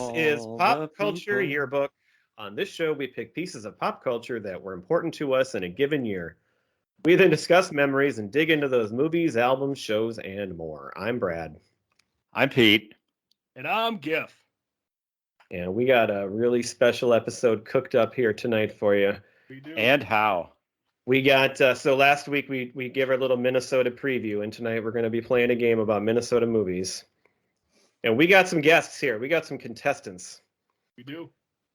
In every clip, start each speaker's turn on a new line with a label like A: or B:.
A: is
B: All
A: Pop
B: the
A: Culture
B: people.
A: Yearbook. On this show, we pick pieces of pop culture that were important to us in a given year. We then discuss memories and dig into those movies, albums, shows, and more. I'm Brad.
B: I'm Pete.
C: And I'm Gif.
A: And we got a really special episode cooked up here tonight for you.
C: We do.
B: And how?
A: We got, so last week we gave our little Minnesota preview, and tonight we're going to be playing a game about Minnesota movies. And we got some guests here. We got some contestants.
C: We do.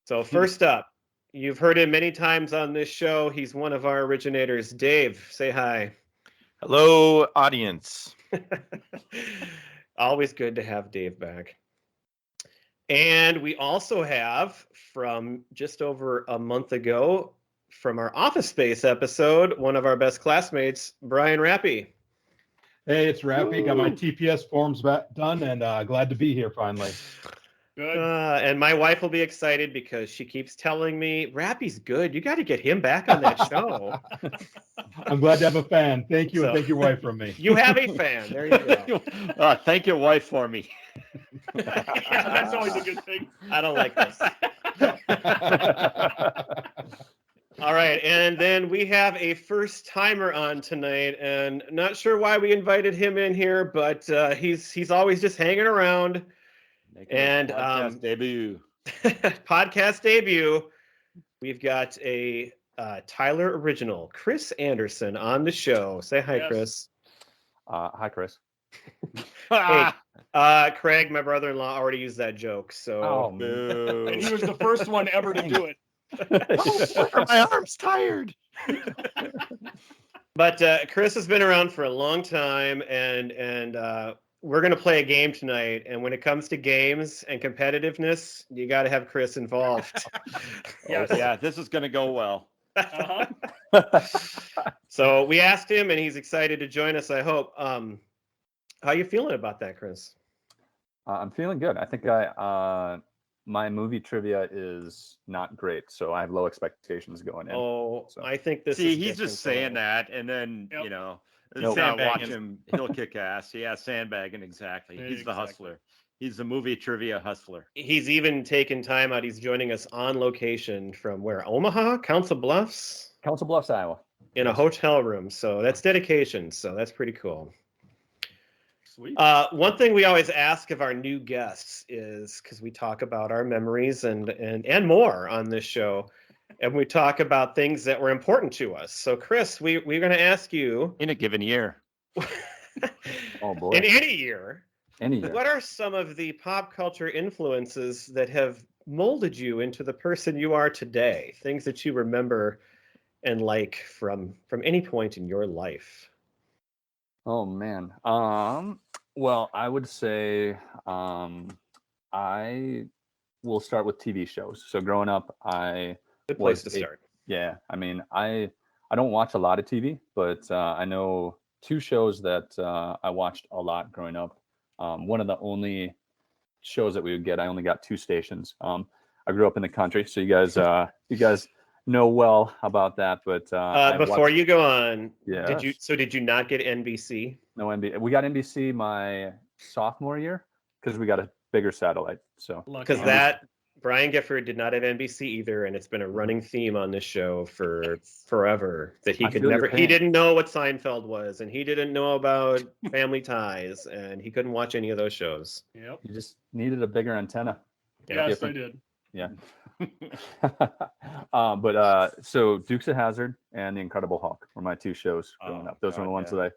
A: So first up, you've heard him many times on this show. He's one of our originators. Dave, say hi.
D: Hello, audience.
A: Always good to have Dave back. And we also have, from just over a month ago, from our Office Space episode, one of our best classmates, Brian Rappe.
E: Hey, it's Rappe. Got my TPS forms done, and glad to be here finally.
C: Good.
A: And my wife will be excited because she keeps telling me, Rappe's good. You got to get him back on that show.
E: I'm glad to have a fan. Thank you,
A: So-
E: and thank your wife from me.
A: You have a fan. There you go.
B: Thank your wife for me.
C: Yeah, that's always a good thing.
A: I don't like this. All right, and then we have a first-timer on tonight, and not sure why we invited him in here, but he's always just hanging around.
B: Making
A: And,
B: a podcast debut.
A: Podcast debut. We've got a Tyler original, Chris Anderson, on the show. Say hi,
C: Yes.
A: Chris.
E: Hi, Chris.
A: Hey, Craig, my brother-in-law, already used that joke, so
E: Oh,
B: Boo.
C: And he was the first one ever to do it.
D: My arm's tired.
A: But Chris has been around for a long time, and we're going to play a game tonight. And when it comes to games and competitiveness, you got to have Chris involved.
C: Yes.
B: Yeah, this is going to go well.
C: Uh-huh.
A: So we asked him, and he's excited to join us, I hope. How you feeling about that, Chris?
F: I'm feeling good. I think my movie trivia is not great, so I have low expectations going in.
A: Oh,
F: So-
A: I think this
B: See,
A: is
B: he's
A: different
B: just saying
A: tonight.
B: that, and then,
C: Yep.
B: you know,
F: Nope.
B: watch
D: Sandbagging.
B: him. He'll kick ass. Yeah, sandbagging, exactly. He's the
C: Exactly.
B: hustler. He's the movie trivia hustler.
A: He's even taken time out. He's joining us on location from where? Omaha? Council Bluffs?
F: Council Bluffs, Iowa.
A: In a hotel room. So that's dedication. So that's pretty cool.
C: Sweet.
A: One thing we always ask of our new guests is, because we talk about our memories and more on this show, and we talk about things that were important to us. So, Chris, we're going to ask you,
D: In a given year.
F: Oh boy,
A: in any year,
F: any year.
A: what are some of the pop culture influences that have molded you into the person you are today? Things that you remember and like from any point in your life.
F: Oh man. Well, I would say I will start with TV shows. So growing up,
A: Good place to
F: Was a-
A: start.
F: yeah, I mean, I don't watch a lot of TV, but I know two shows that I watched a lot growing up. One of the only shows that we would get, I only got two stations. I grew up in the country, so you guys know well about that. But I
A: Before
F: watched-
A: you go on,
F: Yes.
A: did you not get NBC?
F: no NBC. We got NBC my sophomore year because we got a bigger satellite. So
C: Lucky.
A: Because that Brian Gifford did not have NBC either, and it's been a running theme on this show for forever that he
F: I
A: could
F: feel your
A: never. He
F: pain.
A: didn't know what Seinfeld was, and he didn't know about Family Ties, and he couldn't watch any of those shows.
C: Yep.
F: you just needed a bigger antenna.
A: Yeah,
C: Yes, I
F: different.
C: did.
F: So Dukes of Hazzard and The Incredible Hulk were my two shows growing
B: Oh,
F: up. Those were the
B: God,
F: ones
B: yeah.
F: that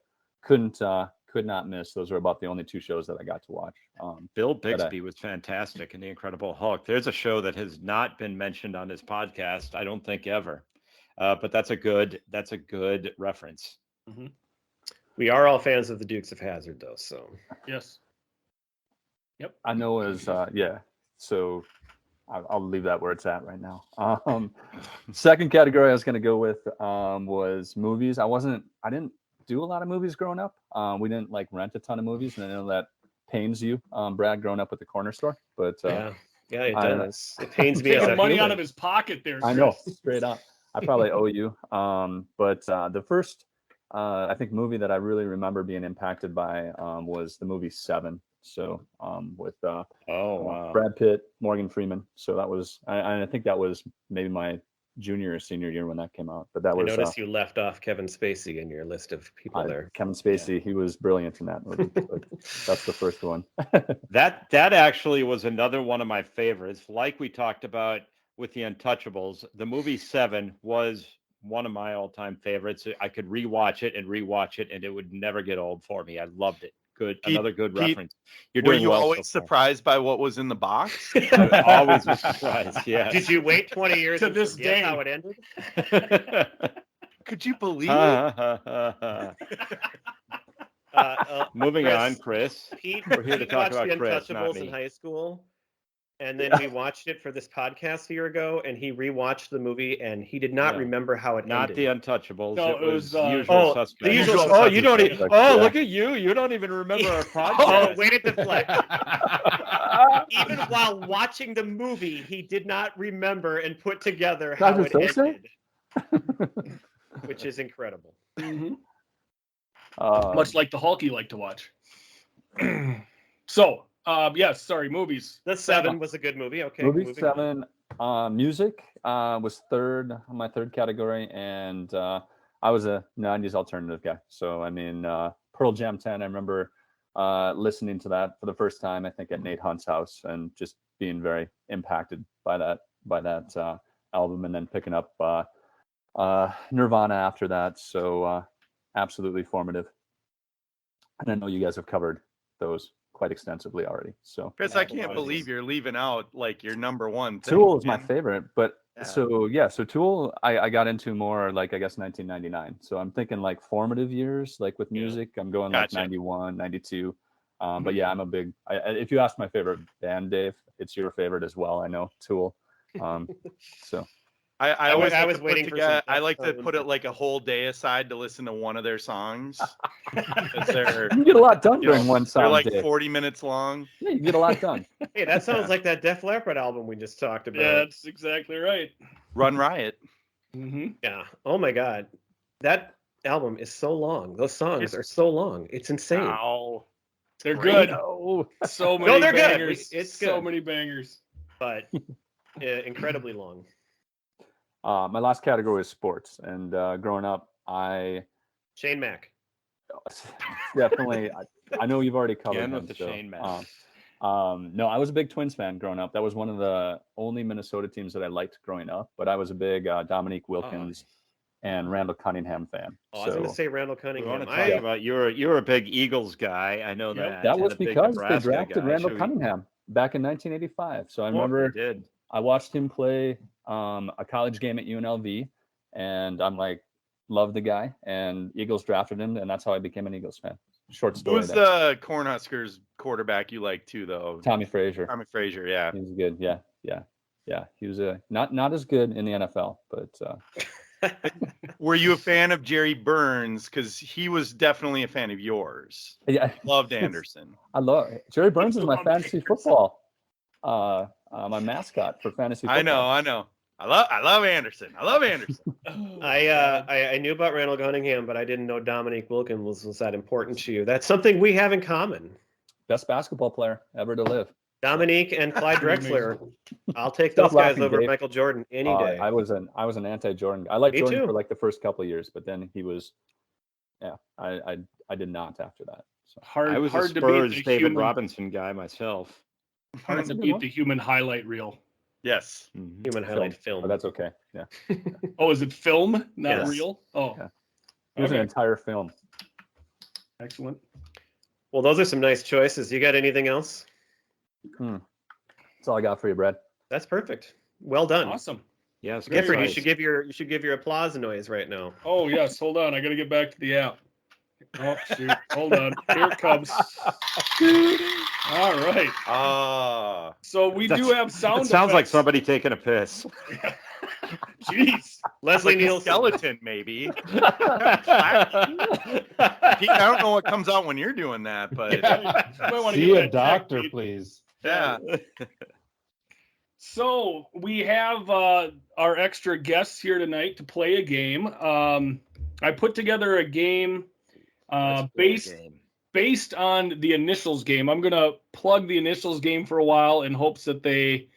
F: I could not miss. Those were about the only two shows that I got to watch.
B: Bill
F: But,
B: Bixby was fantastic in The Incredible Hulk. There's a show that has not been mentioned on this podcast, I don't think ever. But that's a good reference.
A: we are all fans of the Dukes of Hazzard, though. So
C: Yes.
F: I know as yeah. So I'll leave that where it's at right now. Second category I was going to go with was movies. I didn't do a lot of movies growing up. We didn't like rent a ton of movies, and I know that pains you, Brad, growing up with the corner store. But
A: yeah, it
F: I-
A: does. It pains me as
C: Taking
A: a
C: money
A: human.
C: out of his pocket there.
F: I know,
C: Chris.
F: straight up. I probably owe you. But the first, I think, movie that I really remember being impacted by was the movie Seven. So with
B: Oh, wow.
F: Brad Pitt, Morgan Freeman. So that was, I think that was maybe my junior or senior year when that came out. But that
A: I
F: was
A: noticed you left off Kevin Spacey in your list of people there.
F: Kevin Spacey. He was brilliant in that movie. But that's the first one.
B: That actually was another one of my favorites. Like we talked about with the Untouchables, the movie Seven was one of my all-time favorites. I could rewatch it, and it would never get old for me. I loved it. Good,
D: Pete-
B: another good
D: Pete,
B: reference. You're
D: Were
B: doing
D: you
B: well
D: always
B: so far.
D: surprised by what was in the box?
B: I always was surprised. Yeah.
A: Did you wait 20 years
C: To
A: and
C: this
A: forget
C: day.
A: how it ended?
D: Could you believe?
B: Moving
A: Chris,
B: on, Chris.
A: Pete,
B: We're here to
A: Pete
B: talk
A: watched
B: about
A: The
B: Chris, not
A: Untouchables in
B: me.
A: high school, and then we watched it for this podcast a year ago, and he rewatched the movie, and he did not
B: Yeah.
A: remember how it
B: Not
A: ended.
B: the Untouchables.
C: No,
B: it was
C: it was,
B: Usual
A: oh,
B: Suspects.
A: The Usual
B: Oh, you don't.
F: Suspects,
B: Oh,
F: yeah.
B: look at you! You don't even remember our
A: Oh,
B: podcast.
A: wait at the flex. Even while watching the movie, he did not remember and put together how
F: Dr.
A: it
F: Thursday?
A: ended, which is incredible.
C: Mhm.
F: Um,
C: Much like the Hulk you like to watch. So, yes, sorry, movies.
A: The Seven was a good movie. Okay,
F: movie
A: moving on.
F: 7. Music was third on my third category, and I was a 90s alternative guy. So I mean, Pearl Jam 10. I remember listening to that for the first time. I think at Nate Hunt's house, and just being very impacted by that album, and then picking up Nirvana after that. So absolutely formative. And I know you guys have covered those quite extensively already. So
D: Chris, I can't believe you're leaving out like your number one thing.
F: Tool is my
D: man.
F: favorite, but
D: Yeah.
F: so Tool I got into more like, I guess, 1999. So I'm thinking like formative years, like with music. I'm going
D: Gotcha.
F: like 91, 92. But yeah, I'm a big. If you ask my favorite band, Dave, it's your favorite as well. I know, Tool. So
D: I always
A: I
D: like
A: was
D: to
A: waiting
D: put
A: for
D: together,
A: some
D: I like to
A: Deftones
D: put it
A: or
D: like a whole day aside to listen to one of their songs. 'Cause they're,
F: you can get a lot done
D: you know,
F: during one
D: they're
F: song,
D: like
F: Dave.
D: 40 minutes long.
F: Yeah, you can get a lot done.
A: Hey, that sounds like that Def Leppard album we just talked about.
C: Yeah, that's exactly right.
D: Run Riot.
C: Mm-hmm.
A: Yeah. Oh my God, that album is so long. Those songs are so long. It's insane.
D: Ow.
C: They're
D: Great.
C: good.
F: Oh,
C: So many
A: they're good.
C: bangers.
A: It's
C: So
A: good.
C: many bangers.
A: But incredibly long.
F: my last category is sports, and growing up, I
A: Shane Mack.
F: definitely. I know you've already covered
B: Again
F: him.
B: with the
F: so,
B: Shane Mack.
F: no, I was a big Twins fan growing up. That was one of the only Minnesota teams that I liked growing up. But I was a big Dominique Wilkins and Randall Cunningham fan.
A: Oh, I was going to
F: So
A: say Randall
B: We
A: Cunningham.
B: want to talk about you're a big Eagles guy. I know
C: Yep.
B: that.
F: that
B: and
F: was
B: a big
F: because they
B: Nebraska
F: drafted
B: guy.
F: Randall
B: Should we-
F: Cunningham back in 1985. So I
B: Oh,
F: remember
B: they did.
F: I watched him play a college game at UNLV, and I'm like, love the guy. And Eagles drafted him, and that's how I became an Eagles fan. Short
D: Who
F: story.
D: was
F: there.
D: the Cornhuskers quarterback you like too, though?
F: Tommy Frazier.
D: Tommy Frazier, yeah.
F: He was good. Yeah. He was not as good in the NFL, but
D: Were you a fan of Jerry Burns? Because he was definitely a fan of yours.
F: yeah,
D: Loved Anderson.
F: I love Jerry Burns is my
C: Love
F: fantasy
C: Anderson.
F: football. My mascot for fantasy football.
D: I know. I love Anderson. I love Anderson.
A: I knew about Randall Cunningham, but I didn't know Dominique Wilkins was that important to you. That's something we have in common.
F: Best basketball player ever to live.
A: Dominique and Clyde Drexler. I'll take
F: Stop
A: those guys
F: laughing,
A: over
F: Dave.
A: Michael Jordan any day.
F: I was an anti-Jordan. I liked
A: Me
F: Jordan
A: too.
F: for like the first couple of years, but then he was, I did not after that. So
C: Hard,
B: I was a
C: hard to
B: Spurs
C: beat the
B: David
C: human,
B: Robinson guy myself.
C: hard
F: That's
C: to
F: a good
C: beat
F: one.
C: the human highlight reel.
D: Yes.
B: Mhm.
A: Human highlight film.
F: but that's okay. Yeah,
C: Oh, is it film, not
A: Yes.
C: reel? Oh,
F: Yeah. it was an
C: okay.
F: entire film.
C: Excellent.
A: Well, those are some nice choices. You got anything else?
F: That's all I got for you, Brad.
A: That's perfect. Well done.
C: Awesome.
B: Yes,
C: Very
A: Gifford,
C: nice.
A: you should give your applause noise right now.
C: Oh yes, hold on. I got to get back to the app. Oh shoot, hold on. Here it comes. All right.
D: Ah.
C: So we do have sound.
B: It sounds like
C: effects.
B: somebody taking a piss.
C: Jeez.
A: Leslie
D: Like a
A: Nielsen.
D: skeleton, maybe. Pete, I don't know what comes out when you're doing that, but
C: You might wanna
E: See
C: get
E: a
C: that checked,
E: doctor,
C: Pete.
E: please.
D: yeah.
C: So we have our extra guests here tonight to play a game. I put together a game
B: Let's play a
C: based based on the Initials game. I'm going to plug the Initials game for a while in hopes that they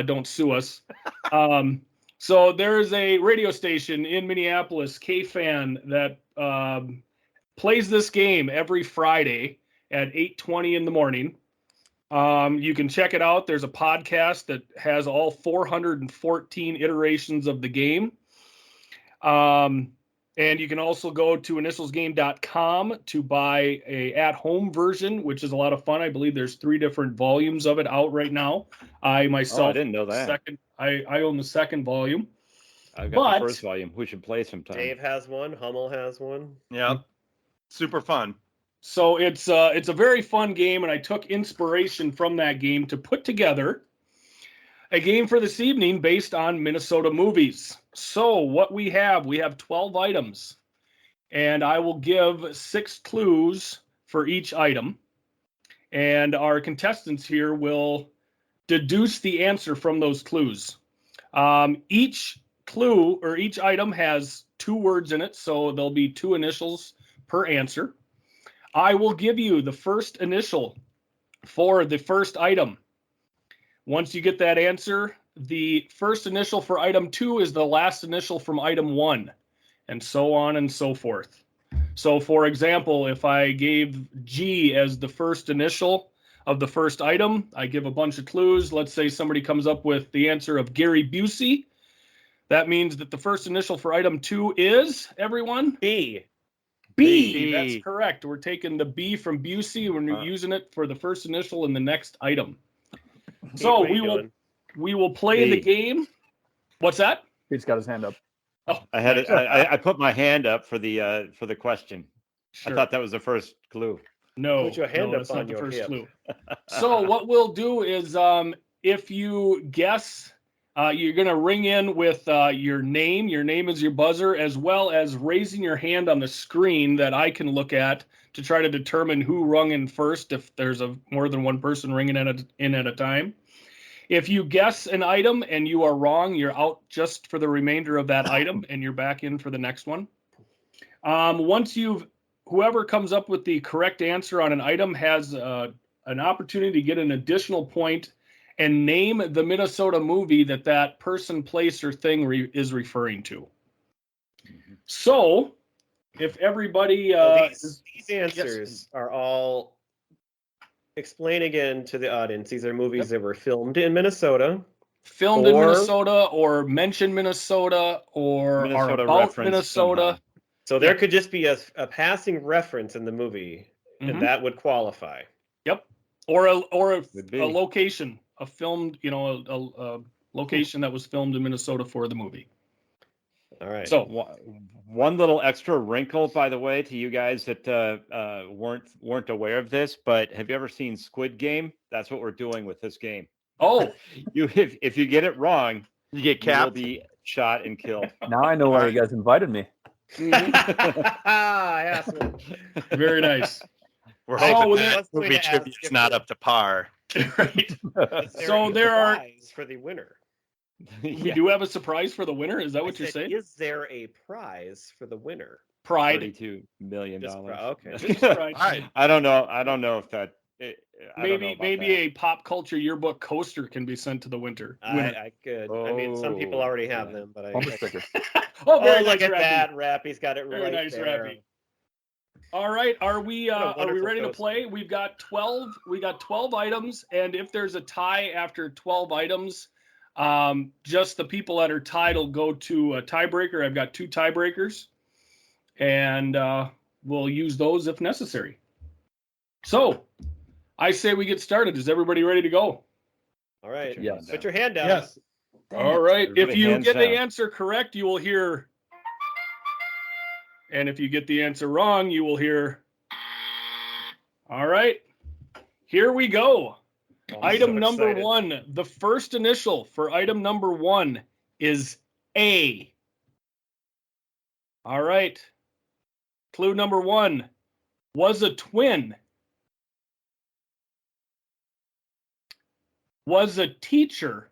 C: don't sue us. So there's a radio station in Minneapolis, KFan, that plays this game every Friday at 8:20 in the morning. You can check it out. There's a podcast that has all 414 iterations of the game. And you can also go to initialsgame.com to buy a at-home version, which is a lot of fun. I believe there's 3 different volumes of it out right now. I myself,
B: I didn't know that.
C: I own the second volume.
B: I've got the first volume. We should play sometime.
A: Dave has one. Hummel has one.
D: Yeah, super fun.
C: So it's a very fun game, and I took inspiration from that game to put together a game for this evening based on Minnesota movies. So what we have 12 items, and I will give 6 clues for each item, and our contestants here will deduce the answer from those clues. Each clue or each item has 2 words in it, so there'll be 2 initials per answer. I will give you the first initial for the first item. Once you get that answer, the first initial for item 2 is the last initial from item 1, and so on and so forth. So, for example, if I gave G as the first initial of the first item, I give a bunch of clues. Let's say somebody comes up with the answer of Gary Busey. That means that the first initial for item 2 is, everyone?
A: B.
C: B. That's correct. We're taking the B from Busey. We're using it for the first initial in the next item. So we will play the game. What's that?
F: He's got his hand up.
C: Oh,
B: I put my hand up for the question.
C: sure.
B: I thought that was the first clue.
C: No,
A: Put your hand up
C: that's
A: on
C: not the
A: your
C: first
A: hip.
C: clue. So what we'll do is, if you guess, you're going to ring in with your name. Your name is your buzzer, as well as raising your hand on the screen that I can look at to try to determine who rung in first if there's more than one person ringing in at a time. If you guess an item and you are wrong, you're out just for the remainder of that item, and you're back in for the next one. Whoever comes up with the correct answer on an item has an opportunity to get an additional point and name the Minnesota movie that person, place, or thing is referring to. So, if everybody...
A: these answers are all... Explain again to the audience. These are movies that were filmed in Minnesota.
C: Filmed in Minnesota, or mention Minnesota, or
B: Minnesota
C: are about
B: reference
C: Minnesota.
B: somehow.
A: So there could just be a passing reference in the movie,
C: Mhm.
A: and that would qualify.
C: Yep. Or a
B: Would be.
C: location, a filmed, a location that was filmed in Minnesota for the movie.
A: All right.
C: So
B: One little extra wrinkle, by the way, to you guys that weren't aware of this, but have you ever seen Squid Game? That's what we're doing with this game. If you get it wrong,
D: You get
B: you will
D: capped.
B: be shot and killed.
F: Now I know why you guys invited me.
A: Asshole.
C: very nice.
D: We're
C: Oh,
D: hoping
C: well,
D: that
A: that's the way
D: movie
A: to ask
D: trivia is
A: if
D: not
A: the-
D: up to par.
C: Right.
A: Is there
C: So
A: a
C: there are-
A: prize for the winner.
C: We do have a surprise for the winner. Is that what you're saying?
A: Is there a prize for the winner?
C: Pride.
B: $32 million.
A: Okay.
C: Just pride.
D: All right.
B: I don't know if that. I don't know about
C: Maybe
B: that.
C: a pop culture yearbook coaster can be sent to the winner.
A: I could. I mean, some people
B: Oh,
A: already have
B: yeah.
A: them, but I.
F: Bumper sticker.
C: Oh, very
A: look
C: nice,
A: at
C: Rappy.
A: that! Rappy's got it
C: Very
A: right
C: nice,
A: there.
C: Rappy. All right, are we
A: wonderful
C: ready to
A: coaster.
C: play? We've got 12. We got 12 items, and if there's a tie after 12 items, just the people that are tied will go to a tiebreaker. I've got 2 tiebreakers, and we'll use those if necessary. So, I say we get started. Is everybody ready to go?
A: All right.
F: Yes.
A: Put your hand down.
E: Yes.
C: All right. If
B: Everybody
C: you
B: hands
C: get the
B: down.
C: answer correct, you will hear. And if you get the answer wrong, you will hear. All right. Here we go. Item
A: so
C: number
A: excited.
C: 1. The first initial for item number 1 is A. All right. Clue number 1 was a twin. Was a teacher.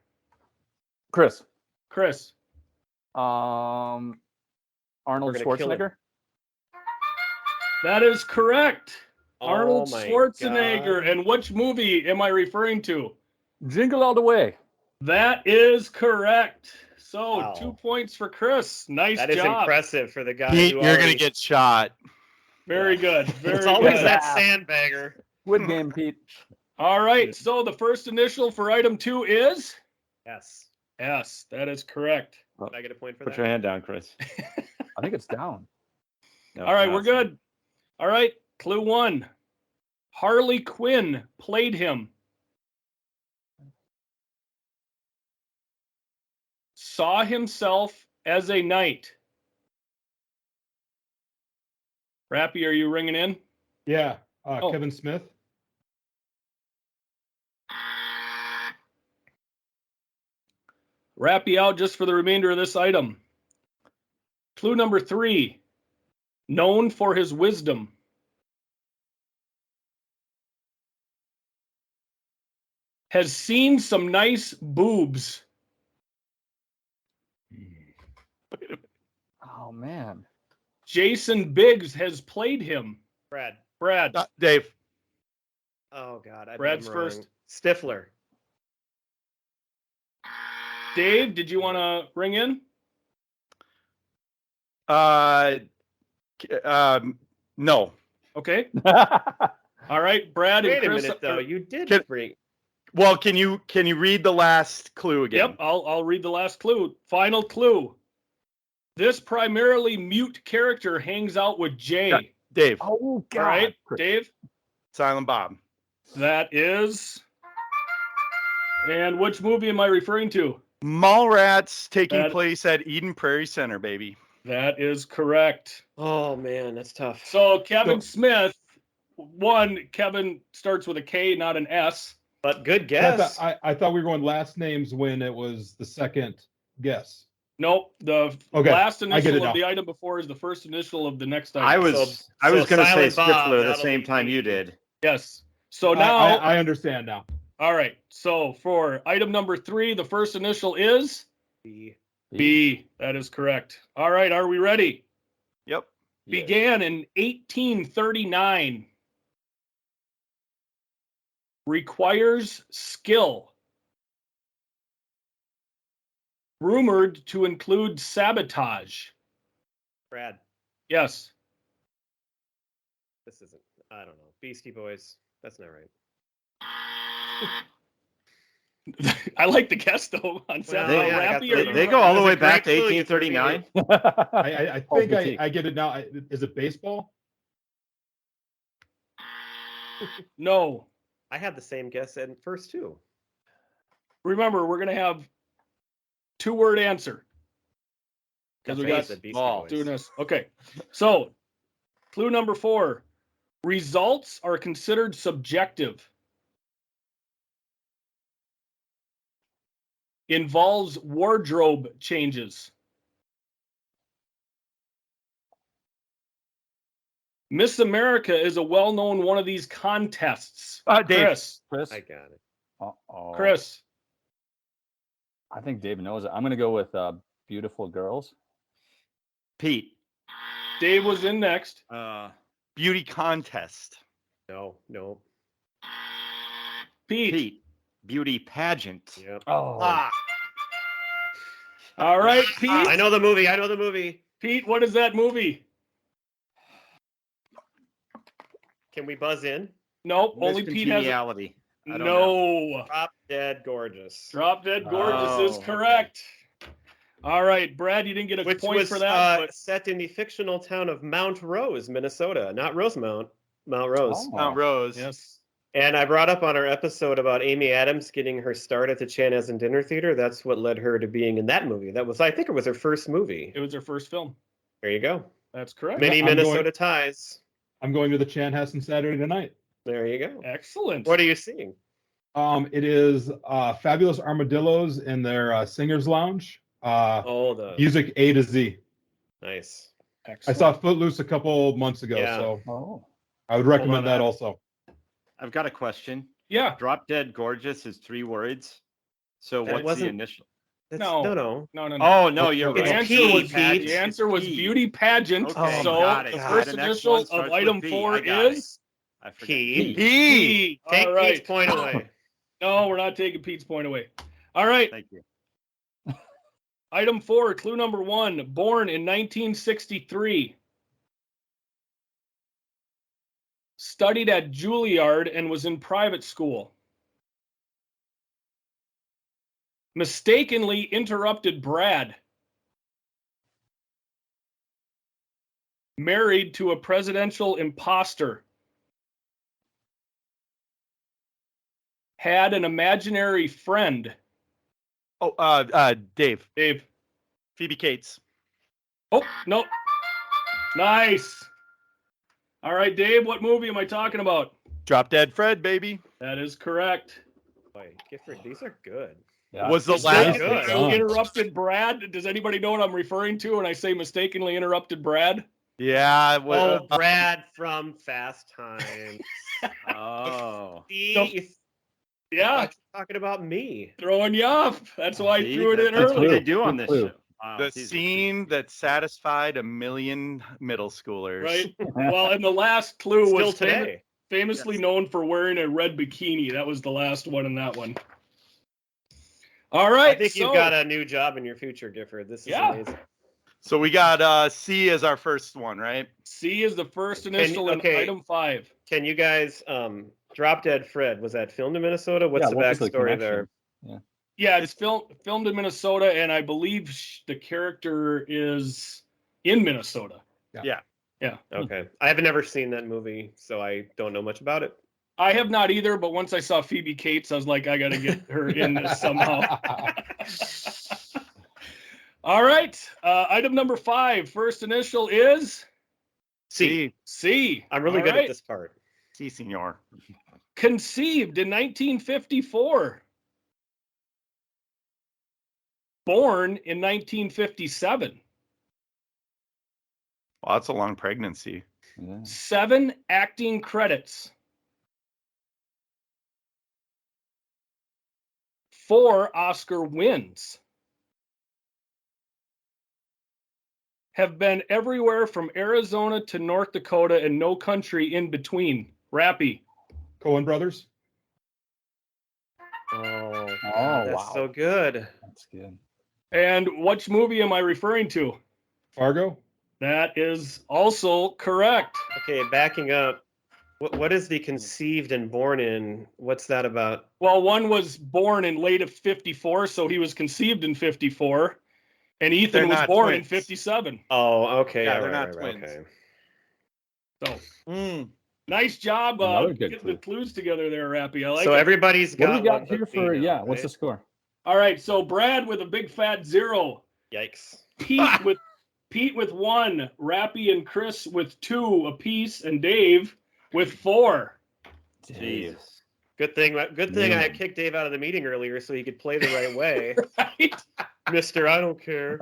F: Chris.
C: Chris.
F: Arnold
A: We're gonna kill him.
F: Schwarzenegger.
C: That is correct. Arnold
A: my
C: Schwarzenegger.
A: God.
C: And which movie am I referring to?
F: Jingle all the way.
C: That is correct. So
A: Wow.
C: 2 points for Chris. Nice
A: That is
C: job.
A: impressive for the guy
D: Pete,
A: who
D: you're
A: already...
D: gonna get shot.
C: Very good. Very
A: It's always
C: good.
A: that sandbagger.
F: Good game, Pete.
C: All right. So the first initial for item 2 is
A: Yes.
C: S. That is correct.
A: Did I get a point for
B: Put
A: that?
B: your hand down, Chris.
F: I think it's down.
B: No,
C: All right,
B: no,
C: we're
B: it's not.
C: good. All right. Clue 1. Harley Quinn played him. Saw himself as a knight. Rappy, are you ringing in?
E: Yeah.
C: Oh.
E: Kevin Smith.
C: Rappy out just for the remainder of this item. Clue number 3. Known for his wisdom. Has seen some nice boobs.
F: Oh man.
C: Jason Biggs has played him.
A: Brad.
C: Brad.
D: Dave.
A: Oh, God. I bet
C: Brad's
A: I'm wrong.
C: first.
A: Stifler.
C: Dave, did you want to ring in?
D: No.
C: Okay. All right, Brad and
A: Wait a
C: Chris.
A: minute, though. You did
D: Can-
A: bring...
D: Well, can you read the last clue again?
C: Yep, I'll read the last clue. Final clue. This primarily mute character hangs out with Jay.
D: Yeah. Dave.
F: Oh God.
C: All right, Dave.
D: Silent Bob.
C: That is. And which movie am I referring to?
D: Mallrats taking
C: That-
D: place at Eden Prairie Center, baby.
C: That is correct.
A: Oh, man. That's tough.
C: So Kevin Smith, Kevin starts with a K, not an S.
A: But good
E: I
A: guess.
E: I thought we were going last names when it was the second guess.
C: Nope, the
E: Okay,
C: last
E: I get
C: initial
E: it
C: of
E: now.
C: the item before is the first initial of the next item.
B: I was
A: So
B: going to say
A: Silent Bob,
B: Stifler the
A: that'll
B: same
A: be
B: time
A: Pete.
B: you did.
C: Yes. So now,
E: I understand now.
C: all right. So for item number 3, the first initial is
A: B.
C: B. That is correct. All right. Are we ready?
D: Yep.
C: Began in 1839. Requires skill. Rumored to include sabotage.
A: Brad.
C: Yes.
A: This isn't... I don't know. Beastie Boys. That's not right.
C: I like the guess though on sabotage.
A: yeah, I got
C: Rappy,
A: the-
C: are you
B: They go all the
A: That's a
B: way back to
A: great clue you threw me.
B: 1839.
E: I
F: Oh,
E: think
F: boutique.
E: I get it now. Is it baseball?
C: No.
A: I had the same guess at first, too.
C: Remember, we're gonna have 2-word answer. Because we
A: That's
C: got
A: the Beastie
B: ball.
A: Boys.
C: doing this. Okay. So, clue number 4. Results are considered subjective. Involves wardrobe changes. Miss America is a well-known one of these contests.
D: Dave.
C: Chris.
A: I got it.
F: Uh-oh.
C: Chris.
F: I think Dave knows it. I'm gonna go with Beautiful Girls.
B: Pete.
C: Dave was in next.
D: Beauty contest.
A: No.
C: Pete.
B: Pete. Beauty pageant.
A: Yep.
F: Oh.
C: All right, Pete.
A: I know the movie.
C: Pete, what is that movie?
A: Can we buzz in?
C: Nope, only Pete has it.
B: Congeniality. I don't
C: No.
A: Drop Dead Gorgeous.
C: Drop Dead Gorgeous is
B: Oh,
C: correct. All right, Brad, you didn't get a
A: Which
C: point
A: was
C: for that. But
A: set in the fictional town of Mount Rose, Minnesota. Not Rosemount. Mount Rose.
F: Oh.
D: Mount Rose.
C: yes.
A: And I brought up on our episode about Amy Adams getting her start at the Chanhassen Dinner Theater. That's what led her to being in that movie. I think it was her first movie.
C: It was her first film.
A: There you go.
C: That's correct.
A: Many
E: I'm
A: Minnesota
E: going-
A: ties.
E: I'm going to the Chanhassen Saturday night.
A: There you go.
C: Excellent.
A: What are you seeing?
E: It is Fabulous Armadillos in their Singers Lounge.
A: The
E: Music A to Z.
A: nice.
E: I
C: Excellent.
E: saw Footloose a couple months ago,
A: Yeah.
E: so
F: Oh.
E: I would recommend that also.
B: I've got a question.
C: Yeah.
B: Drop Dead Gorgeous is 3 words. So
A: That
B: what's the
A: wasn't-
B: initial?
C: No.
A: No.
C: No.
B: Oh, no, you're
C: The
A: It's
B: right.
C: answer
A: P,
C: was
A: Pete.
C: the answer was
B: P.
C: beauty pageant.
B: Okay,
C: so
B: got it.
C: the
B: Got
C: first
B: it. The next
C: initial
B: one
C: of
B: starts with
C: item
B: B.
C: 4
B: I got it.
C: is
B: I forgot.
A: Pete.
C: Pete.
A: Take
C: All right.
A: Pete's point away.
C: No, we're not taking Pete's point away. All right.
B: Thank you.
C: Item 4, clue number 1. Born in 1963. Studied at Juilliard and was in private school. Mistakenly interrupted Brad. Married to a presidential imposter. Had an imaginary friend.
D: Oh, Dave.
C: Dave.
D: Phoebe Cates.
C: Oh, no. Nice. All right, Dave, what movie am I talking about?
D: Drop Dead Fred, baby.
C: That is correct.
A: Boy, Gifford, these are good.
F: Yeah.
D: Was the
C: Mistakenly
D: last
A: good.
C: interrupted Brad. Does anybody know what I'm referring to when I say mistakenly interrupted Brad?
D: Yeah.
A: Oh, Brad from Fast Times.
B: Oh.
A: See,
C: Yeah,
A: you're talking about me.
C: throwing you off. That's why I
B: See,
C: threw it in
B: that's what
C: early.
B: they do on
F: Good
B: this
F: clue.
B: show. Wow,
D: the
B: it's easy.
D: scene that satisfied a million middle schoolers.
C: Right. Well, and the last clue
A: Still
C: was
A: today.
C: famously
A: Yes.
C: known for wearing a red bikini. That was the last one in that one. All right.
A: I think you've got a new job in your future, Gifford. This is amazing.
D: So we got C as our first one, right?
C: C is the first initial in
A: okay.
C: item 5.
A: Can you guys Drop Dead Fred? Was that filmed in Minnesota? What's the
F: what was the
A: backstory
F: connection?
A: there?
C: Yeah, it's filmed in Minnesota, and I believe the character is in Minnesota.
D: Yeah.
A: Okay. I have never seen that movie, so I don't know much about it.
C: I have not either, but once I saw Phoebe Cates, I was like, I got to get her in this somehow. All right. Item number 5, first initial is
A: C.
C: C.
A: I'm really
C: All
A: good
C: right.
A: at this part.
D: C, senor.
C: Conceived in 1954. Born in 1957.
D: Well, that's a long pregnancy.
F: Yeah.
C: 7 acting credits. 4 Oscar wins. Have been everywhere from Arizona to North Dakota and no country in between. Rappy.
E: Coen Brothers.
A: Oh,
F: Oh,
A: that's
F: wow.
A: so good.
F: That's good.
C: And which movie am I referring to?
E: Fargo.
C: That is also correct.
A: Okay, backing up. What is the conceived and born in? What's that about?
C: Well, one was born in late of 54, so he was conceived in 54. And Ethan
D: They're
C: was
D: not
C: born in
D: twins.
C: 57.
A: Oh, okay.
D: Yeah,
A: Yeah,
D: they're
A: right,
D: not
A: right,
D: twins.
A: okay.
C: So nice job
F: Another good
C: getting the clues together there, Rappy. I like
A: So
C: it.
A: everybody's
F: What
A: got
F: do we got
A: one
F: here
A: but
F: for?
A: me now,
F: Yeah, what's
A: right?
F: the score?
C: All right, so Brad with a big fat 0.
A: Yikes.
C: Pete with 1, Rappy and Chris with 2 apiece, and Dave with 4.
B: Jeez.
A: Good thing I kicked Dave out of the meeting earlier so he could play the right way.
C: Right?
A: Mister, I don't care.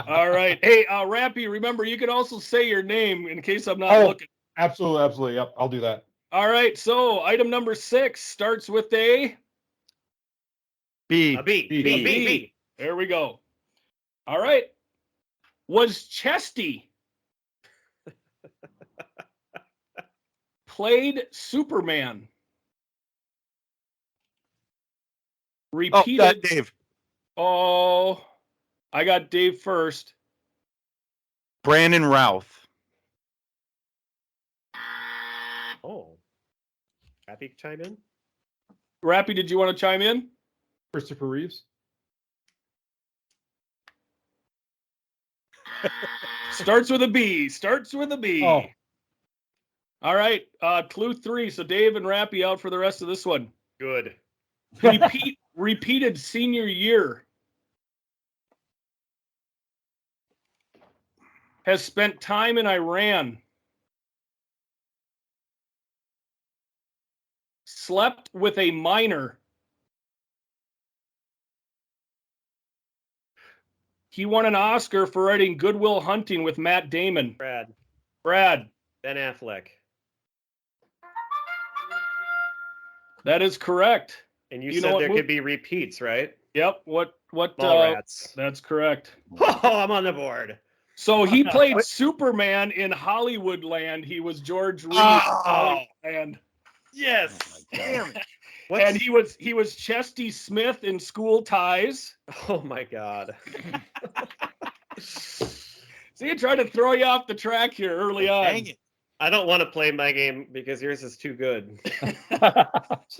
C: All right. Hey, Rappy, remember, you can also say your name in case I'm not
E: Oh.
C: looking.
E: Absolutely. Yep, I'll do that.
C: All right, so item number 6 starts with a
D: B.
A: A B.
E: B.
A: B. B. B.
C: There we go. All right. Was Chesty played Superman?
D: Oh,
C: Repeated.
D: Dave.
C: Oh, I got Dave first.
D: Brandon Routh.
A: Oh. Happy to chime in?
C: Rappy, did you want to chime in?
E: Christopher Reeves.
C: Starts with a B. Starts with a B.
E: Oh.
C: All right. Clue 3. So Dave and Rappy out for the rest of this one.
A: Good.
C: Repeated senior year. Has spent time in Iran. Slept with a minor. He won an Oscar for writing Good Will Hunting with Matt Damon. Brad.
A: Ben Affleck.
C: That is correct.
A: And you
C: You know
A: said
C: what
A: there
C: movie-
A: could be repeats, right?
C: Yep. What?
A: Mallrats.
C: That's correct.
A: Oh, I'm on the board.
C: So he played Superman in Hollywood Land. He was George Reeves.
D: Oh.
C: And
D: Yes.
B: Oh my God.
D: Damn it.
C: and he was Chesty Smith in School Ties.
A: Oh my God.
C: See, I tried to throw you off the track here early on.
D: Dang it.
A: I don't want to play my game because yours is too good.
B: Same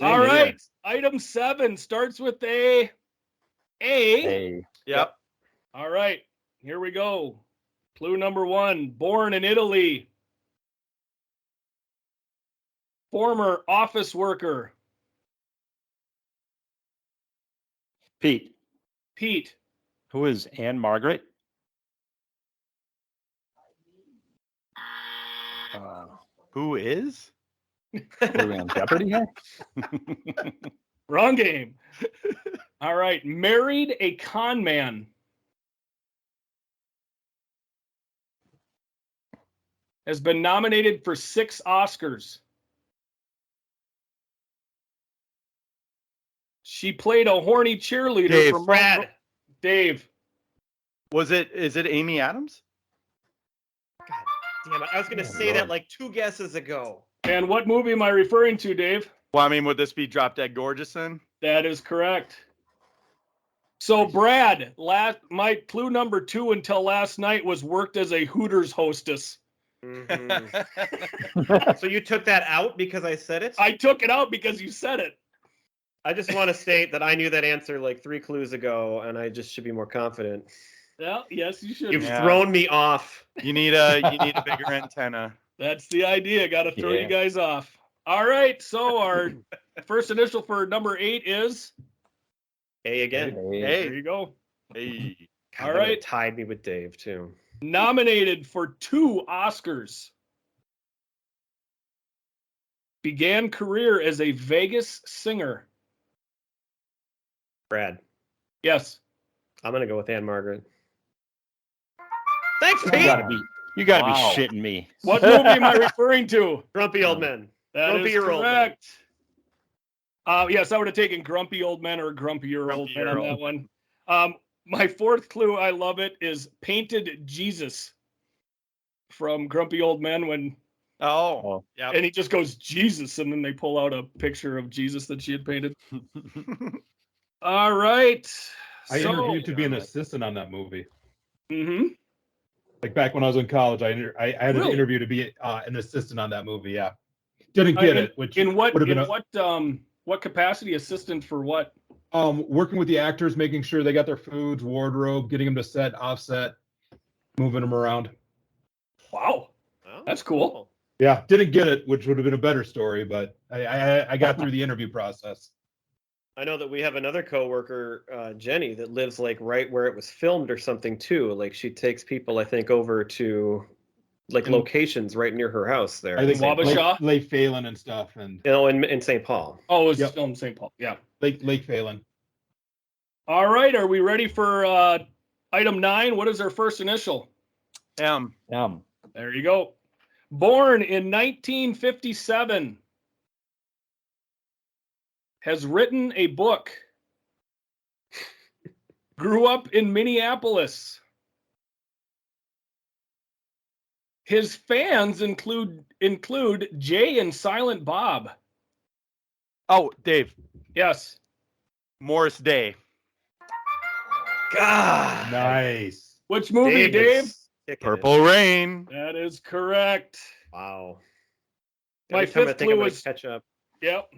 C: All
B: here.
C: right. Item 7 starts with A.
F: Hey.
D: Yep.
C: All right. Here we go. Clue number 1. Born in Italy. Former office worker.
B: Pete,
C: Pete.
B: who is Anne Margaret?
D: Who is?
F: Are we on Jeopardy here?
C: Wrong game. All right. Married a con man. Has been nominated for 6 Oscars. She played a horny cheerleader
D: Dave.
C: from
A: Brad.
C: Dave.
D: Is it Amy Adams?
A: Damn it. I was going to say that like 2 guesses ago.
C: And what movie am I referring to, Dave?
D: Well, I mean, would this be Drop Dead Gorgeous then?
C: That is correct. So, Brad, my clue number 2 until last night was worked as a Hooters hostess.
A: Mhm. So you took that out because I said it?
C: I took it out because you said it.
A: I just want to state that I knew that answer like 3 clues ago, and I just should be more confident.
C: Yeah, yes, you should.
A: You've
D: Yeah.
A: thrown me off.
D: You need a bigger antenna.
C: That's the idea. Got to throw
F: Yeah.
C: you guys off. All right. So our first initial for number 8 is.
A: A again.
F: Hey.
C: There
D: Hey.
C: you go.
D: Hey.
A: God,
C: All
A: that would've
C: right.
A: tied me with Dave too.
C: Nominated for 2 Oscars. Began career as a Vegas singer.
A: Brad.
C: Yes.
A: I'm gonna go with Anne Margaret. Thanks,
B: You
A: Pete.
B: gotta
F: Wow.
B: be shitting me.
C: What movie am I referring to?
A: Grumpy old men.
C: That is
A: Grumpy-er old men.
C: correct. Yes, I would have taken Grumpy Old Men or Grumpier Old Men on
D: Grumpier
C: that one. My 4th clue, I love it, is Painted Jesus from Grumpy Old Men when,
D: Oh. Yeah.
C: and he just goes, Jesus, and then they pull out a picture of Jesus that she had painted. All right.
E: I interviewed to be an assistant on that movie.
C: Mm-hmm.
E: Like back when I was in college, I had
C: Really?
E: an interview to be an assistant on that movie. Yeah, didn't get it. Which
C: In what
E: would have been
C: what capacity? Assistant for what?
E: working with the actors, making sure they got their foods, wardrobe, getting them to set, offset, moving them around.
C: Wow.
A: Oh,
C: That's cool.
E: Yeah, didn't get it, which would have been a better story, but I got through the interview process.
A: I know that we have another coworker, Jenny, that lives like right where it was filmed or something too. Like she takes people, I think, over to like
E: In-
A: locations right near her house there.
E: I think
C: Wabasha?
E: Lake Phelan and stuff, and
A: in St. Paul.
C: Oh, it was
E: Yep.
C: filmed in St. Paul. Yeah.
E: Lake Phelan.
C: All right. Are we ready for item 9? What is our first initial?
D: M.
C: There you go. Born in 1957. Has written a book. Grew up in Minneapolis. His fans include Jay and Silent Bob.
D: Oh, Dave.
C: Yes.
D: Morris Day.
A: God.
E: Nice.
C: Which movie, Dave?
A: is kicking it.
D: Purple Rain.
C: That is correct.
A: Wow.
C: My
A: Every time I
C: fifth
A: think I'm
C: clue
A: gonna
C: is-
A: catch up.
C: Yep.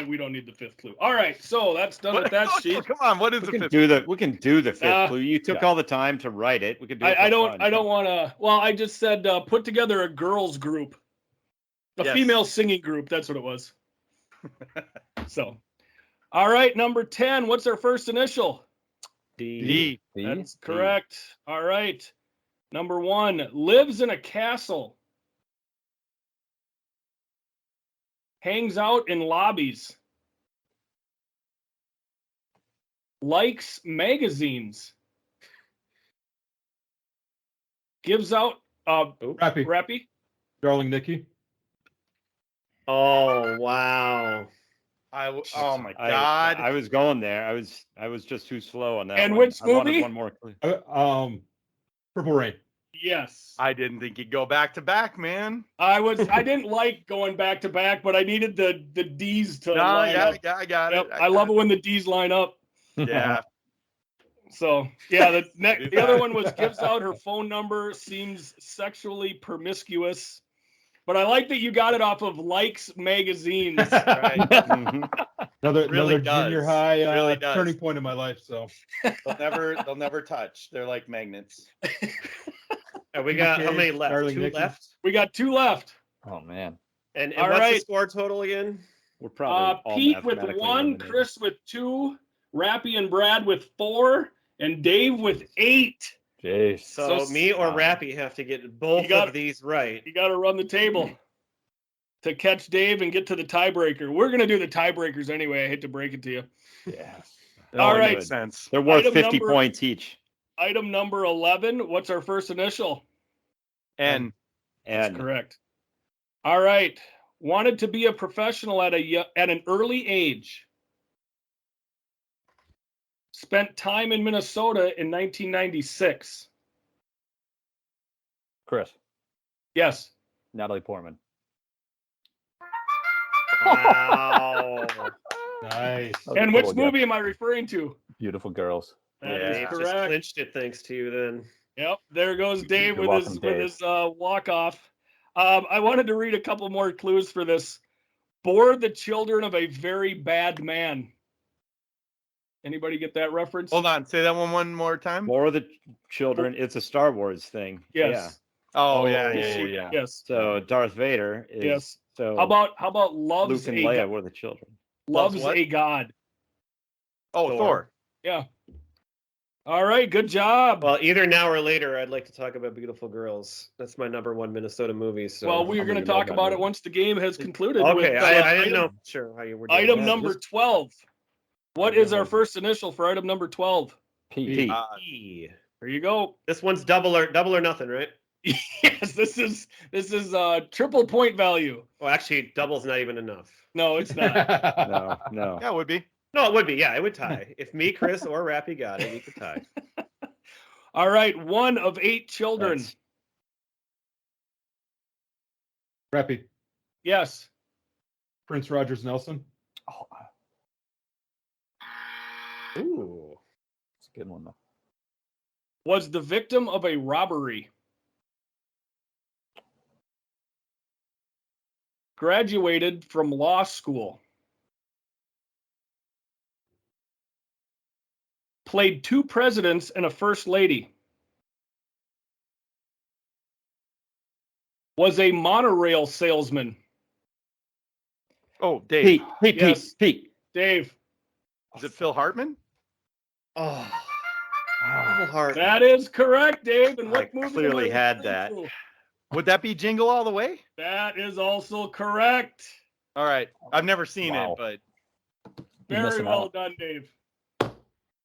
C: We don't need the 5th clue. All right, so that's done with that sheet.
D: Come on, what is
B: We
D: the
B: can
D: fifth?
B: do the 5th
C: Uh,
B: clue. You took all the time to write it. We could do it.
C: I
B: for
C: don't
B: fun.
C: want to. Well, I just said put together a girls group, a
D: Yes.
C: female singing group. That's what it was. So, all right, number 10. What's our first initial?
A: D.
D: D.
C: That's correct. All right, number 1 lives in a castle, hangs out in lobbies, likes magazines, gives out
E: Rappy,
C: Rappy.
E: Darling Nikki.
A: Oh wow.
D: Oh my
B: I
D: God.
B: was going there. I was just too slow on that.
C: And
B: one.
C: which
B: I wanted
C: movie?
B: one more clue.
E: Purple Rain.
C: Yes.
D: I didn't think you'd go back to back, man.
C: I didn't like going back to back, but I needed the D's to
D: No,
C: line
D: yeah,
C: up.
D: yeah, I got
C: Yep.
D: it.
C: I love it when the D's line up.
D: Yeah.
C: So yeah, the other one was gives out her phone number, seems sexually promiscuous. But I like that you got it off of Likes magazines.
A: Right.
B: Mhm.
E: Another
G: Really
E: junior
G: does.
E: high
G: Really does.
E: turning point in my life. So
G: They'll never touch. They're like magnets.
A: And we got how many left?
E: Darling
A: 2
E: Nikki.
A: left.
C: We got 2 left.
F: Oh man.
A: And
C: All
A: what's the
C: right.
A: score total again?
B: We're probably all
C: Pete with
B: mathematically
C: 1,
B: eliminated.
C: Chris with 2, Rappy and Brad with 4, and Dave with 8.
F: Jeez.
A: So,
C: So-
A: me or
F: Wow.
A: Rappy have to get both
C: You got-
A: of these right.
C: You got to run the table to catch Dave and get to the tiebreaker. We're going to do the tiebreakers anyway. I hate to break it to you.
F: Yeah.
D: That
C: All
D: only
C: right.
D: makes sense.
B: They're worth
C: Item
B: 50
C: number-
B: points each.
C: Item number 11. What's our first initial?
D: And
C: That's
B: And
C: correct. All right. Wanted to be a professional at an early age. Spent time in Minnesota in 1996.
F: Chris.
C: Yes.
F: Natalie Portman.
A: Wow.
E: nice.
F: That was a
C: And which
F: cool guess.
C: movie am I referring to?
F: Beautiful Girls.
C: That
A: Yeah,
C: is
A: Dave just
C: correct.
A: clinched it thanks to you then.
C: Yep, there goes Dave
F: You're
C: with
F: welcome,
C: his
F: Dave.
C: walk off. I wanted to read a couple more clues for this. Bore the children of a very bad man. Anybody get that reference?
D: hold on, say that one more time.
B: more of the children. It's a Star Wars thing.
C: Yes.
D: Oh, yeah,
F: Oh,
D: yeah.
F: yeah.
C: Yes.
B: So Darth Vader is.
C: Yes.
B: So
C: How about loves
B: Luke and
C: a
B: Leia
C: god?
B: were the children.
C: Loves
D: Loves what?
C: a god.
D: Oh, Thor.
C: Yeah. All right, good job.
A: Well, either now or later, I'd like to talk about Beautiful Girls. That's my number 1 Minnesota movie. So
C: Well, we're
F: I
C: going to
F: didn't know
C: talk
F: that
C: about it
F: movie.
C: once the game has concluded.
A: okay.
C: with,
A: I didn't
C: item,
A: know sure how you were doing.
C: Item
A: that.
C: number 12. What is our first initial for item number 12?
F: Pete.
A: E.
C: There you go.
A: This one's double or nothing, right?
C: Yes, this is triple point value.
A: Well, actually, double's not even enough.
C: No, it's not.
B: No, no.
D: Yeah, it would be.
A: No, it would be. Yeah, it would tie. If me, Chris, or Rappy got it, we could tie.
C: All right, 1 of 8 children.
B: That's-
E: Rappy.
C: Yes.
E: Prince Rogers Nelson.
F: Oh,
A: Ooh.
F: that's a good one though.
C: Was the victim of a robbery. Graduated from law school. Played 2 presidents and a first lady. Was a monorail salesman.
D: Oh, Dave.
B: Pete,
C: Yes.
B: Pete.
C: Dave.
D: Is it Phil Hartman?
A: Oh. Double heart.
C: That is correct, Dave. And
B: I
C: what movie?
B: clearly
C: am I
B: had
C: referring
B: that.
C: to?
D: Would that be Jingle All the Way?
C: That is also correct.
D: All right. I've never seen
F: Wow.
D: it, but
F: You're
C: Very
F: missing
C: well
F: out.
C: done, Dave.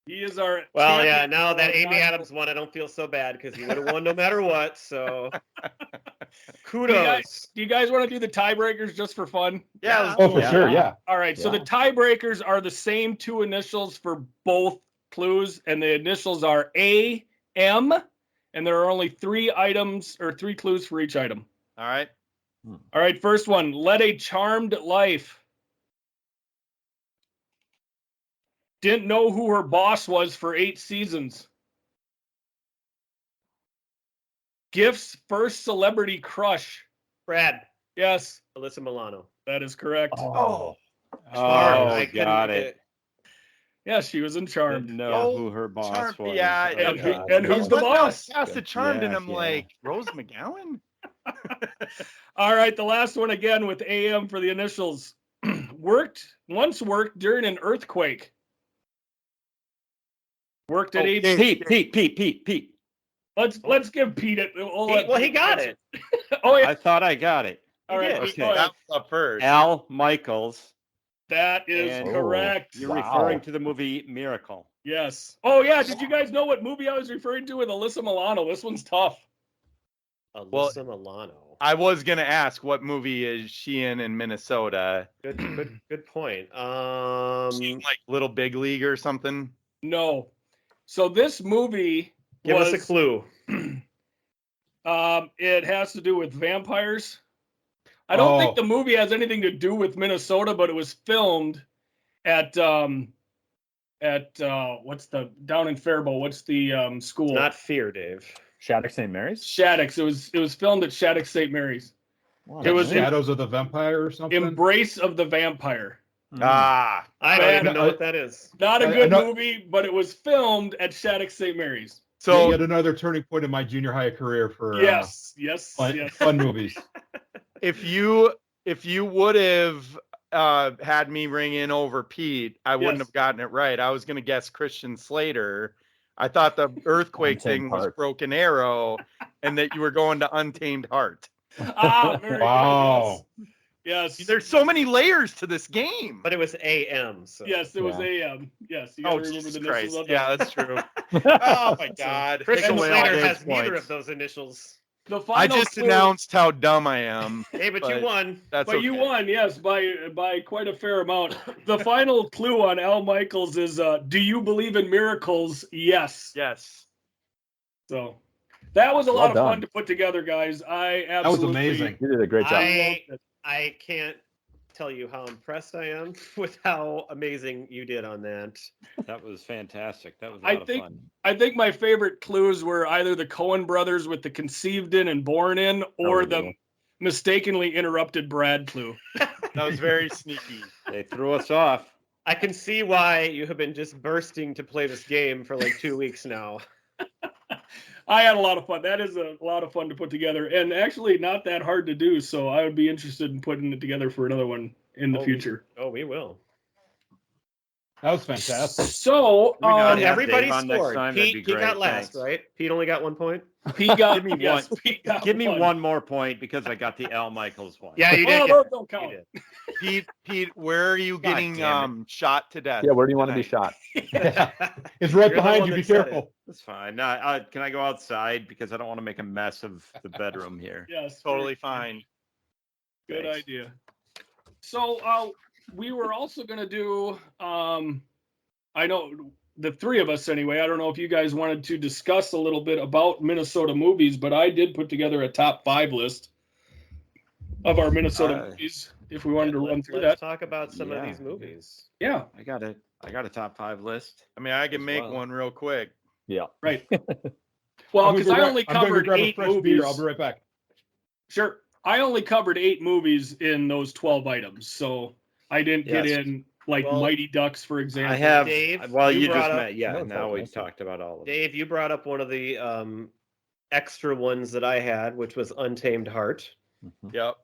C: He is our
A: Well, yeah,
C: champion
A: now
C: for
A: that
C: our
A: Amy
C: national-
A: Adams won, I don't feel so bad because he would have won no matter what. So
C: Do
A: kudos.
C: you guys want to do the tiebreakers just for fun?
D: yeah, let's
E: Oh,
D: do
E: for
D: it.
E: sure. Yeah.
C: All right, so
F: Yeah.
C: the tiebreakers are the same 2 initials for both clues, and the initials are A, M, and there are only 3 items or 3 clues for each item.
D: All right.
C: All right, first one, led a charmed life. Didn't know who her boss was for 8 seasons. Gift's first celebrity crush.
A: Brad,
C: Yes,
A: Alyssa Milano.
C: that is correct.
D: Oh,
B: Oh,
A: I couldn't
B: got
A: get
B: it.
C: Yes, she was in Charmed.
B: Didn't know
D: Oh,
B: who her boss
D: Charmed,
B: was.
D: yeah,
B: Oh,
C: and
B: God.
C: and who's the
D: What? No,
C: boss?
D: Past the Charmed, and
B: Yeah,
D: I'm
B: yeah.
D: like, Rose McGowan?
C: All right, the last one again with AM for the initials. Once worked during an earthquake. Worked at age.
B: Pete.
C: Let's give Pete it.
A: Well, he got it.
C: Oh yeah.
B: I thought I got it.
C: All right.
A: did.
C: Pete,
B: Okay.
C: go ahead.
D: That was up first.
B: Al Michaels.
C: That is
B: And-
C: correct.
B: You're
F: Wow.
B: referring to the movie Miracle.
C: Yes. Oh yeah. Did you guys know what movie I was referring to with Alyssa Milano? This one's tough.
A: Alyssa Milano.
D: I was going to ask, what movie is she in Minnesota?
A: Good point.
D: Like Little Big League or something?
C: No. So this movie
A: Give
C: was
A: us a clue.
C: It has to do with vampires. I don't think the movie has anything to do with Minnesota, but it was filmed at down in Faribault? What's the school?
A: Not Fear, Dave.
F: Shattuck St. Mary's.
C: Shaddix. It was filmed at Shattuck St. Mary's.
F: Wow,
C: It was
E: Shadows of the Vampire or something.
C: Embrace of the Vampire.
D: Ah,
A: I don't even know what that is.
C: Not a good
E: know-
C: movie, but it was filmed at Shattuck St. Mary's.
D: so
E: yet another turning point in my junior high career for
C: Yes.
E: fun movies.
D: if you would have had me ring in over Pete, I wouldn't
C: Yes.
D: have gotten it right. I was going to guess Christian Slater. I thought the earthquake
F: Untamed
D: thing was
F: Heart.
D: Broken Arrow, and that you were going to Untamed Heart.
C: Very
E: Wow.
C: good. Yes.
D: There's so many layers to this game.
A: But it was AM. So.
C: Yes, it was
F: Yeah.
C: AM. Yes, you gotta
D: Oh,
C: remember
D: Jesus
C: the
D: Christ.
C: initials of
D: Yeah,
C: that.
D: that's true. Oh, my God.
A: Christian
D: Take away all
A: Slater
D: Dave's
A: has neither
D: points.
A: of those initials.
C: The final
D: I just
C: clue-
D: announced how dumb I am.
A: Hey, but you
D: But
A: won.
D: That's
C: But
D: okay.
C: you won, yes, by quite a fair amount. The final clue on Al Michaels is, do you believe in miracles? Yes.
D: Yes.
C: So that was a
F: Well
C: lot of
F: done.
C: fun to put together, guys. I
E: That was
C: absolutely
E: amazing.
F: You did a great job.
A: I can't tell you how impressed I am with how amazing you did on that.
B: That was fantastic. That was a
C: I
B: lot of
C: think-
B: fun.
C: I think my favorite clues were either the Coen brothers with the conceived in and born in, or the
F: yeah.
C: mistakenly interrupted Brad clue.
D: That was very sneaky.
B: They threw us off.
A: I can see why you have been just bursting to play this game for like 2 weeks now.
C: I had a lot of fun. That is a lot of fun to put together, and actually not that hard to do. So I would be interested in putting it together for another one in the future.
A: We will.
E: That was fantastic.
C: So
B: We got
A: And
B: Yeah,
A: everybody
B: Dave on next
A: scored.
B: time, that'd be
A: Pete got
B: great,
A: last,
B: thanks.
A: right? Pete only got 1 point.
C: Pete got,
B: Give me
C: yes,
B: one.
C: Pete got
B: Give me
C: one.
B: one more point because I got the Al Michaels one.
A: Yeah, you
C: Oh,
A: did.
C: those don't
A: You
C: count.
A: did.
D: Pete, where are you
B: God
D: getting
B: damn
D: shot to death?
F: Yeah, where do you want to be
D: tonight?
F: shot?
E: It's right
A: You're the
E: behind
A: one
E: you. Be
A: that said it.
E: careful.
B: That's fine. Can I go outside because I don't want to make a mess of the bedroom here?
C: Yes,
D: Totally fine.
C: Good
B: Thanks.
C: idea. So we were also going to do, I know the three of us anyway, I don't know if you guys wanted to discuss a little bit about Minnesota movies, but I did put together a top 5 list of our Minnesota movies, if we wanted to run through
A: Let's
C: that.
A: talk about some of
B: Yeah.
A: these movies.
C: Yeah,
B: I got a top 5 list.
D: I mean, I can
B: As
D: make
B: well.
D: one real quick.
F: Yeah.
C: right. Well,
E: I'm gonna
C: because
E: go
C: I
E: grab-
C: only
E: I'm gonna go
C: covered
E: grab a
C: 8
E: fresh
C: movies.
E: beer. I'll be right back.
C: Sure. I only covered 8 movies in those 12 items, so I didn't get
B: Yes.
C: in like
A: Well,
C: Mighty Ducks, for example.
B: I have.
A: Dave,
B: well,
A: you
B: you just
A: brought up-
B: met. Yeah.
F: No,
B: Now we've
F: that's
B: talked about all of them.
A: Dave, you brought up one of the extra ones that I had, which was Untamed Heart.
F: Mhm.
D: Yep.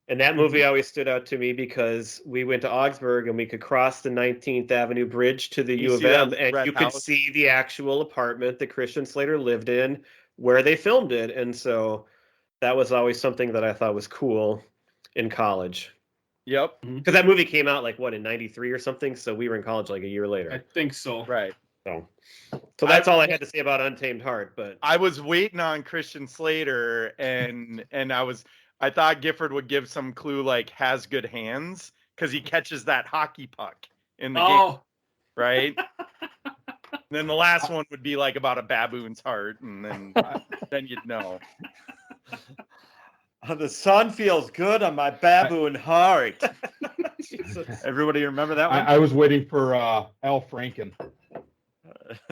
A: And that movie always stood out to me because we went to Augsburg and we could cross the 19th Avenue Bridge to the
D: You
A: U of
D: see that
A: M, and
D: red
A: you could
D: house?
A: see the actual apartment that Christian Slater lived in where they filmed it. And so that was always something that I thought was cool in college.
D: Yep.
A: Because that movie came out like, what, in 93 or something? So we were in college like a year
C: I
A: later.
C: think so.
D: Right.
A: So that's all I had to say about Untamed Heart. But
D: I was waiting on Christian Slater, and I thought Gifford would give some clue like has good hands because he catches that hockey puck in the game,
C: Oh,
D: right? Then the last one would be like about a baboon's heart, and then you'd know.
B: The sun feels good on my baboon heart.
A: Jesus.
B: Everybody remember that one?
E: I was waiting for Al Franken.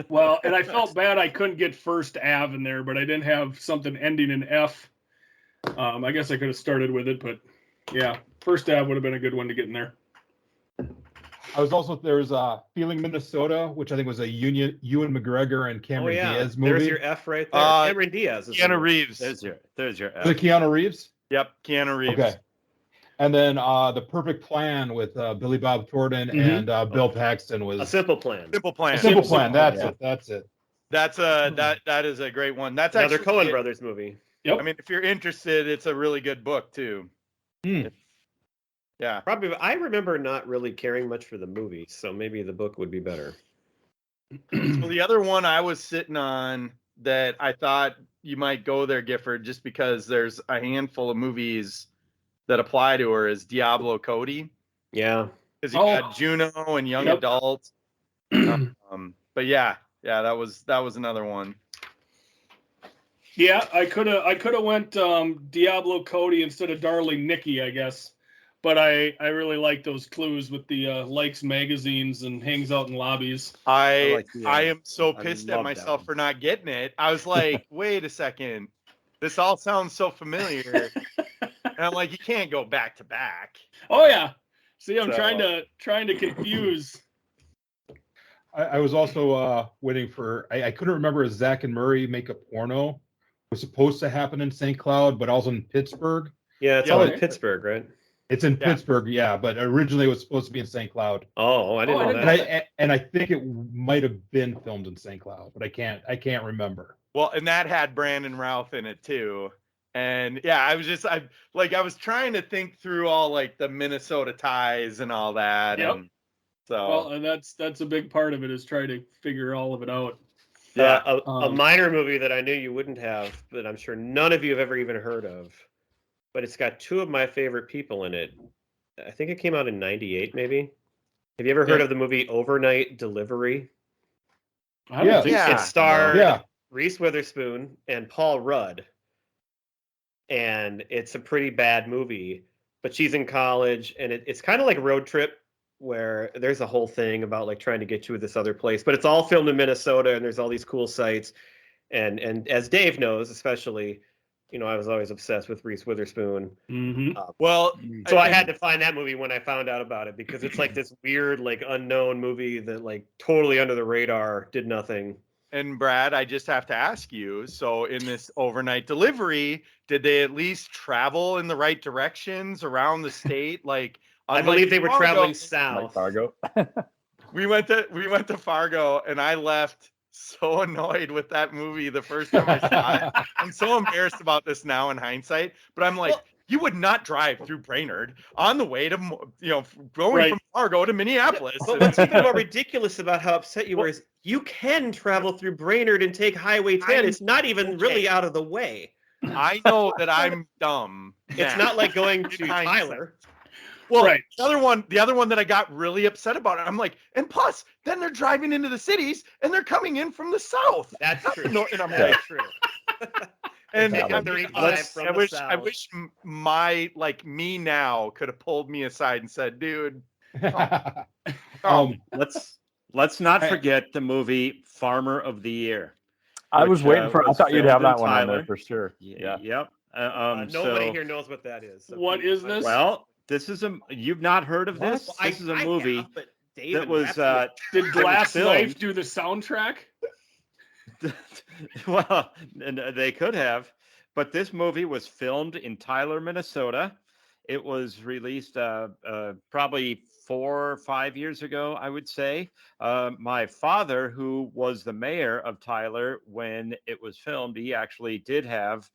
C: well, and I felt bad I couldn't get First Ave in there, but I didn't have something ending in F. I guess I could have started with it, but yeah, First Ave would have been a good one to get in there.
E: I was also there's Feeling Minnesota, which I think was a Ewan McGregor and
A: Oh,
E: Cameron
A: yeah.
E: Diaz movie.
A: There's your F right there. Cameron Diaz. is in
D: Keanu
A: it.
D: Reeves.
B: There's your
E: Is it Keanu Reeves?
D: Yep, Keanu Reeves.
E: Okay. And then The Perfect Plan with Billy Bob Thornton
C: Mhm.
E: and Bill Paxton was
A: A Simple Plan.
D: Simple Plan.
E: Simple Plan. That's
F: Yeah.
E: it. That's it.
D: That's that is a great one. That's
A: Another
D: actually
A: Coen Brothers movie.
C: Yep.
D: I mean, if you're interested, it's a really good book too.
E: Hmm.
D: Yeah.
A: Probably. I remember not really caring much for the movie, so maybe the book would be better.
D: Well, the other one I was sitting on that I thought you might go there, Gifford, just because there's a handful of movies that apply to her is Diablo Cody.
A: Yeah.
D: Because you
C: Oh.
D: got Juno and Young
C: Yep.
D: Adult. But yeah, that was another one.
C: Yeah, I could have went Diablo Cody instead of Darling Nikki, I guess. But I really like those clues with the likes magazines and hangs out in lobbies.
D: I
B: like the,
D: I am so
B: I
D: pissed
B: love
D: at
B: that
D: myself
B: one.
D: for not getting it. I was like, wait a second, this all sounds so familiar, and I'm like, you can't go back to back.
C: Oh yeah. See, I'm
D: So-
C: trying to confuse.
E: I was also waiting for. I couldn't remember if Zach and Murray Make a Porno was supposed to happen in St. Cloud, but also in Pittsburgh.
A: Yeah, it's
D: Yeah,
A: all
C: okay.
A: in Pittsburgh, right?
E: It's in
D: Yeah.
E: Pittsburgh, yeah, but originally it was supposed to be in St. Cloud.
A: Oh, I didn't
C: Oh, I
A: know
C: didn't
A: that.
E: And I think it might have been filmed in St. Cloud, but I can't remember.
D: Well, and that had Brandon Routh in it too. And yeah, I was trying to think through all like the Minnesota ties and all that.
C: Yep.
D: And so
C: Well, and that's a big part of it is trying to figure all of it out.
D: yeah.
A: A minor movie that I knew you wouldn't have, but I'm sure none of you have ever even heard of. But it's got two of my favorite people in it. I think it came out in '98, maybe. Have you ever heard
C: Yeah.
A: of the movie Overnight Delivery?
C: I don't
E: Yeah.
C: think so.
D: Yeah.
A: It starred
E: Yeah.
A: Reese Witherspoon and Paul Rudd. And it's a pretty bad movie, but she's in college, and it's kind of like Road Trip, where there's a whole thing about like trying to get you to this other place, but it's all filmed in Minnesota, and there's all these cool sites. And as Dave knows, especially, I was always obsessed with Reese Witherspoon.
C: Mm-hmm.
D: Well,
A: So I had to find that movie when I found out about it, because it's like this weird, like unknown movie that like totally under the radar, did nothing.
D: and Brad, I just have to ask you. So in this Overnight Delivery, did they at least travel in the right directions around the state? Like
A: I
D: unlike
A: believe they were
D: Fargo,
A: traveling
F: Like
A: south.
F: Fargo.
D: We went to Fargo, and I left so annoyed with that movie the first time I saw it. I'm so embarrassed about this now in hindsight, but I'm like, you would not drive through Brainerd on the way to, going
C: Right.
D: from Fargo to Minneapolis.
A: But what's even more ridiculous about how upset you were is you can travel through Brainerd and take Highway 10. It's not even really out of the way.
D: I know that I'm dumb.
A: It's
D: now.
A: not like going to
D: Hindsight.
A: Tyler.
D: Well,
C: Right.
D: the other one that I got really upset about, I'm like, and plus, then they're driving into the cities and they're coming in from the south.
A: That's
D: Not
A: true.
D: the north, and I'm
A: That's
D: like,
A: true.
D: and
A: Take
D: I,
A: a 35 from
D: I
A: the
D: wish
A: south.
D: my me now could have pulled me aside and said, dude,
B: Let's not
E: Hey.
B: forget the movie Farmer of the Year.
F: I was
B: which,
F: waiting for. I
B: was
F: thought you'd
B: filmed
F: have
B: in
F: that one on there
B: Tyler.
F: for sure. Yeah.
B: Yep.
A: Nobody
B: So-
A: here knows what that is. So
C: What is this?
B: Well, this is you've not heard of this?
A: Well,
B: This is a
A: I
B: movie
A: have, but Dave
B: that
A: and
B: was
A: Rapsy-
C: Did Glass
B: filmed.
C: Knife do the soundtrack?
B: well, and they could have, but this movie was filmed in Tyler, Minnesota. It was released probably 4 or 5 years ago, I would say. My father, who was the mayor of Tyler when it was filmed, he actually did have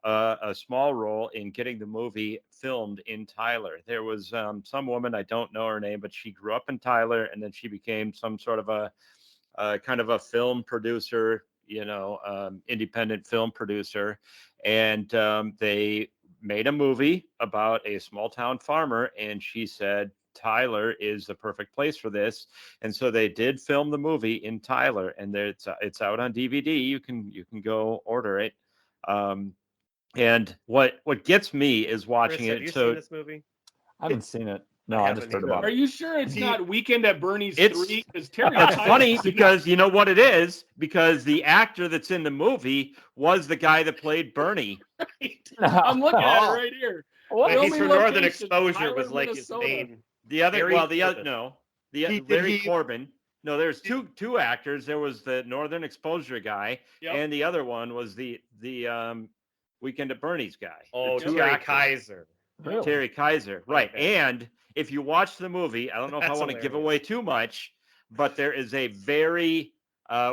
B: a small role in getting the movie filmed in Tyler. There was some woman, I don't know her name, but she grew up in Tyler, and then she became some sort of a kind of a film producer, independent film producer. And they made a movie about a small town farmer, and she said Tyler is the perfect place for this. And so they did film the movie in Tyler, and it's out on DVD. You can go order it. And what gets me is watching
A: Chris, have
B: it.
A: you
B: So
A: seen this movie?
F: I haven't seen it. No,
A: I
F: I just
A: haven't
F: heard about
C: Are
F: it.
C: you sure it's not Weekend at Bernie's
B: It's-
C: 3? Because Terry
B: It's
C: Tyler's
B: funny
C: in it.
B: because you know what it is? Because the actor that's in the movie was the guy that played Bernie.
C: I'm looking at it right here.
F: What?
A: He's
C: only
A: from Northern
C: location,
A: Exposure
C: Tyler,
A: was like his
C: Minnesota.
A: main.
B: The other,
A: Larry
B: well, the other,
A: Corbin.
B: no,
D: Did
B: Larry
D: he-
B: Corbin. No, there's two actors. There was the Northern Exposure guy,
C: Yep.
B: and the other one was the Weekend at Bernie's guy.
A: Oh,
B: The two
A: Terry
B: actors.
A: Kaiser.
F: Really?
B: Terry Kaiser, right?
A: Okay.
B: And if you watch the movie, I don't know if I
A: That's
B: want to give
A: hilarious.
B: away too much, but there is a very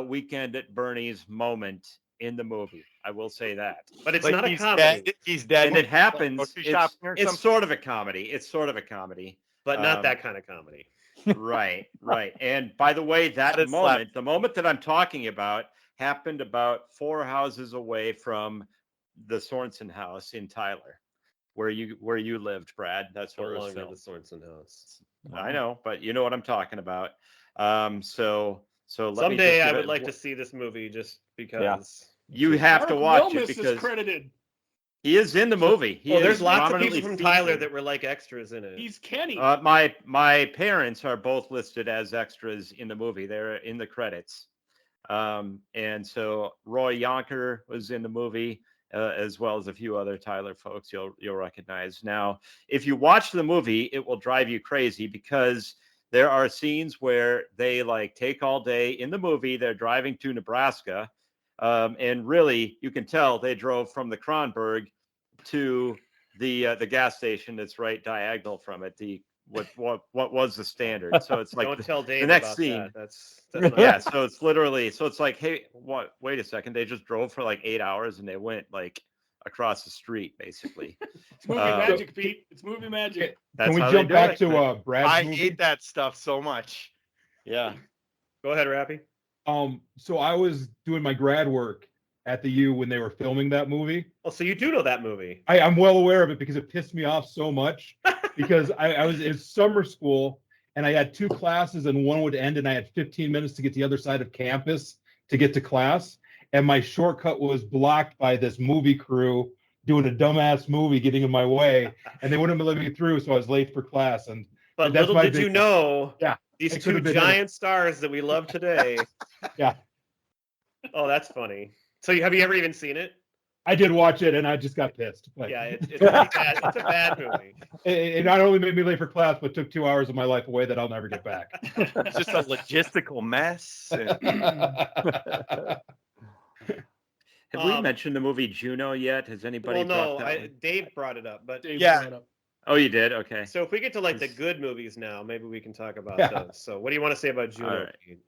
B: Weekend at Bernie's moment in the movie. I will say that.
A: But it's
D: like
A: not a
D: he's
A: comedy,
D: dead. He's dead.
B: And it happens.
D: Grocery shopping or
B: It's
D: something.
B: sort of a comedy. It's sort of a comedy.
A: but not
B: um,
A: that kind of comedy.
B: Right. And by the way,
D: That is
B: the moment that I'm talking about happened about 4 houses away from the Sorensen house in Tyler, where you lived, Brad. That's
A: No
B: where it was
A: longer
B: filmed.
A: the Sorensen house.
B: I know, but you know what I'm talking about. So let me
A: Someday
B: just
A: I
B: give
A: would
B: it-
A: like to see this movie just because
B: You have to watch it
C: Wilmus
B: because
C: is credited.
B: he is in the movie. He
A: Well,
B: is
A: there's lots of
B: prominently
A: people from Tyler
B: featured.
A: that were like extras in it.
C: He's Kenny.
B: My parents are both listed as extras in the movie. They're in the credits. And so Roy Yonker was in the movie, as well as a few other Tyler folks you'll recognize. Now, if you watch the movie, it will drive you crazy because there are scenes where they like take all day in the movie. They're driving to Nebraska. And really, you can tell they drove from the Kronberg to the gas station that's right diagonal from it. What was the standard? So it's like
A: Don't tell Dave
B: the next
A: about
B: scene.
A: that. That's not
B: Yeah, so it's literally it's like, hey, what? Wait a second, they just drove for like 8 hours and they went like across the street, basically.
C: It's movie magic, Pete. It's movie magic.
B: That's
E: Can we
B: how
E: jump
B: they do
E: back
B: it.
E: to Brad's
D: I
E: movie?
D: hate that stuff so much.
B: Yeah.
A: Go ahead, Rappy.
E: So I was doing my grad work at the U when they were filming that movie.
A: Oh, so you do know that movie?
E: I'm well aware of it because it pissed me off so much because I was in summer school and I had 2 classes and one would end and I had 15 minutes to get to the other side of campus to get to class. And my shortcut was blocked by this movie crew doing a dumbass movie getting in my way and they wouldn't let me through. So I was late for class. And
A: But
E: that's
A: little
E: my
A: did you
E: big-
A: know,
E: Yeah,
A: these
E: it
A: 2
E: could've been in
A: giant stars that we love today.
E: Yeah.
A: Oh, that's funny. So have you ever even seen it?
E: I did watch it and I just got pissed. But
A: Yeah, it's pretty bad. It's a bad movie.
E: it not only made me late for class, but took 2 hours of my life away that I'll never get back.
D: It's just a logistical mess. and-
B: Have we mentioned the movie Juno yet? Has anybody?
A: Well, no,
B: brought that one?
A: Dave brought it up, but
C: Dave
D: Yeah.
C: brought it up.
B: Oh, you did? Okay.
A: so if we get to like the good movies now, maybe we can talk about
E: Yeah.
A: those. So what do you want to say about Juno?
B: All right.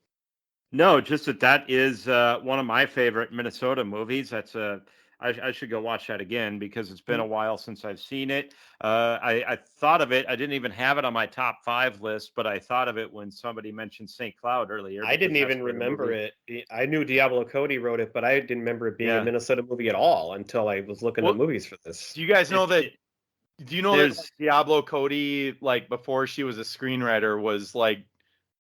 B: No, just that is one of my favorite Minnesota movies. That's I should go watch that again because it's been a while since I've seen it. I thought of it. I didn't even have it on my top 5 list, but I thought of it when somebody mentioned St. Cloud earlier.
A: I didn't
B: because that's
A: even
B: where the
A: remember
B: movie-
A: it. I knew Diablo Cody wrote it, but I didn't remember it being
B: Yeah.
A: a Minnesota movie at all until I was looking
D: Well,
A: at movies for this.
D: Do you guys know that? Do you know that
B: there's-
D: like, Diablo Cody, like before she was a screenwriter, was like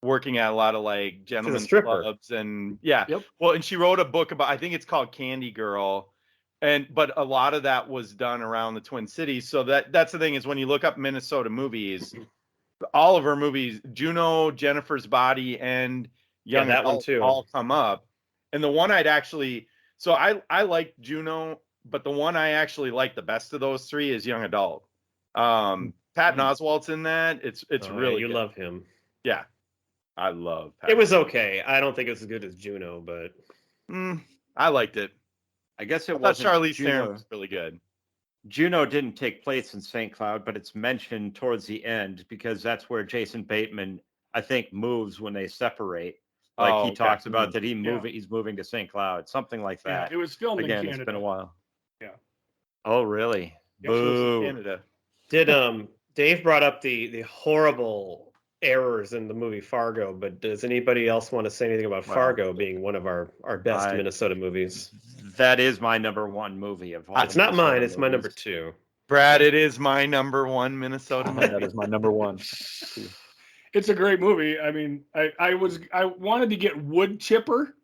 D: working at a lot of like gentlemen's
A: stripper.
D: clubs and yeah.
C: Yep.
D: Well, and she wrote a book about, I think it's called Candy Girl, but a lot of that was done around the Twin Cities. So that's the thing is when you look up Minnesota movies, all of her movies, Juno, Jennifer's Body, and Young
A: that one
D: Adult
A: too.
D: all come up. And the one I'd actually, so I like Juno, but the one I actually like the best of those 3 is Young Adult. Patton Oswalt's in that. It's
A: Oh, yeah,
D: really
A: you
D: good.
A: love him.
D: Yeah, I love.
A: It was okay. I don't think it was as good as Juno, but
D: I liked it.
B: I guess
D: I
B: it
D: thought
B: wasn't
D: Charlize
B: Juno.
D: Theron was really good.
B: Juno didn't take place in St. Cloud, but it's mentioned towards the end because that's where Jason Bateman, I think, moves when they separate. Like
D: Oh,
B: he
D: okay.
B: talks about that
C: Yeah.
B: he's moving to St. Cloud, something like
C: Yeah,
B: that.
C: it was filmed
B: Again,
C: in Canada.
B: it's been a while.
C: Yeah.
B: Oh, really?
C: Yep.
B: Boo.
D: Canada.
A: did Dave brought up the horrible errors in the movie Fargo, but does anybody else want to say anything about
B: Well,
A: Fargo being one of our best
B: I-
A: Minnesota movies?
B: That is my number 1 movie of all.
A: It's
B: the
A: not mine.
B: Minnesota
A: It's my number
B: movies.
A: 2.
D: Brad, it is my number 1 Minnesota movie.
F: That is my number 1.
C: It's a great movie. I mean, I wanted to get wood chipper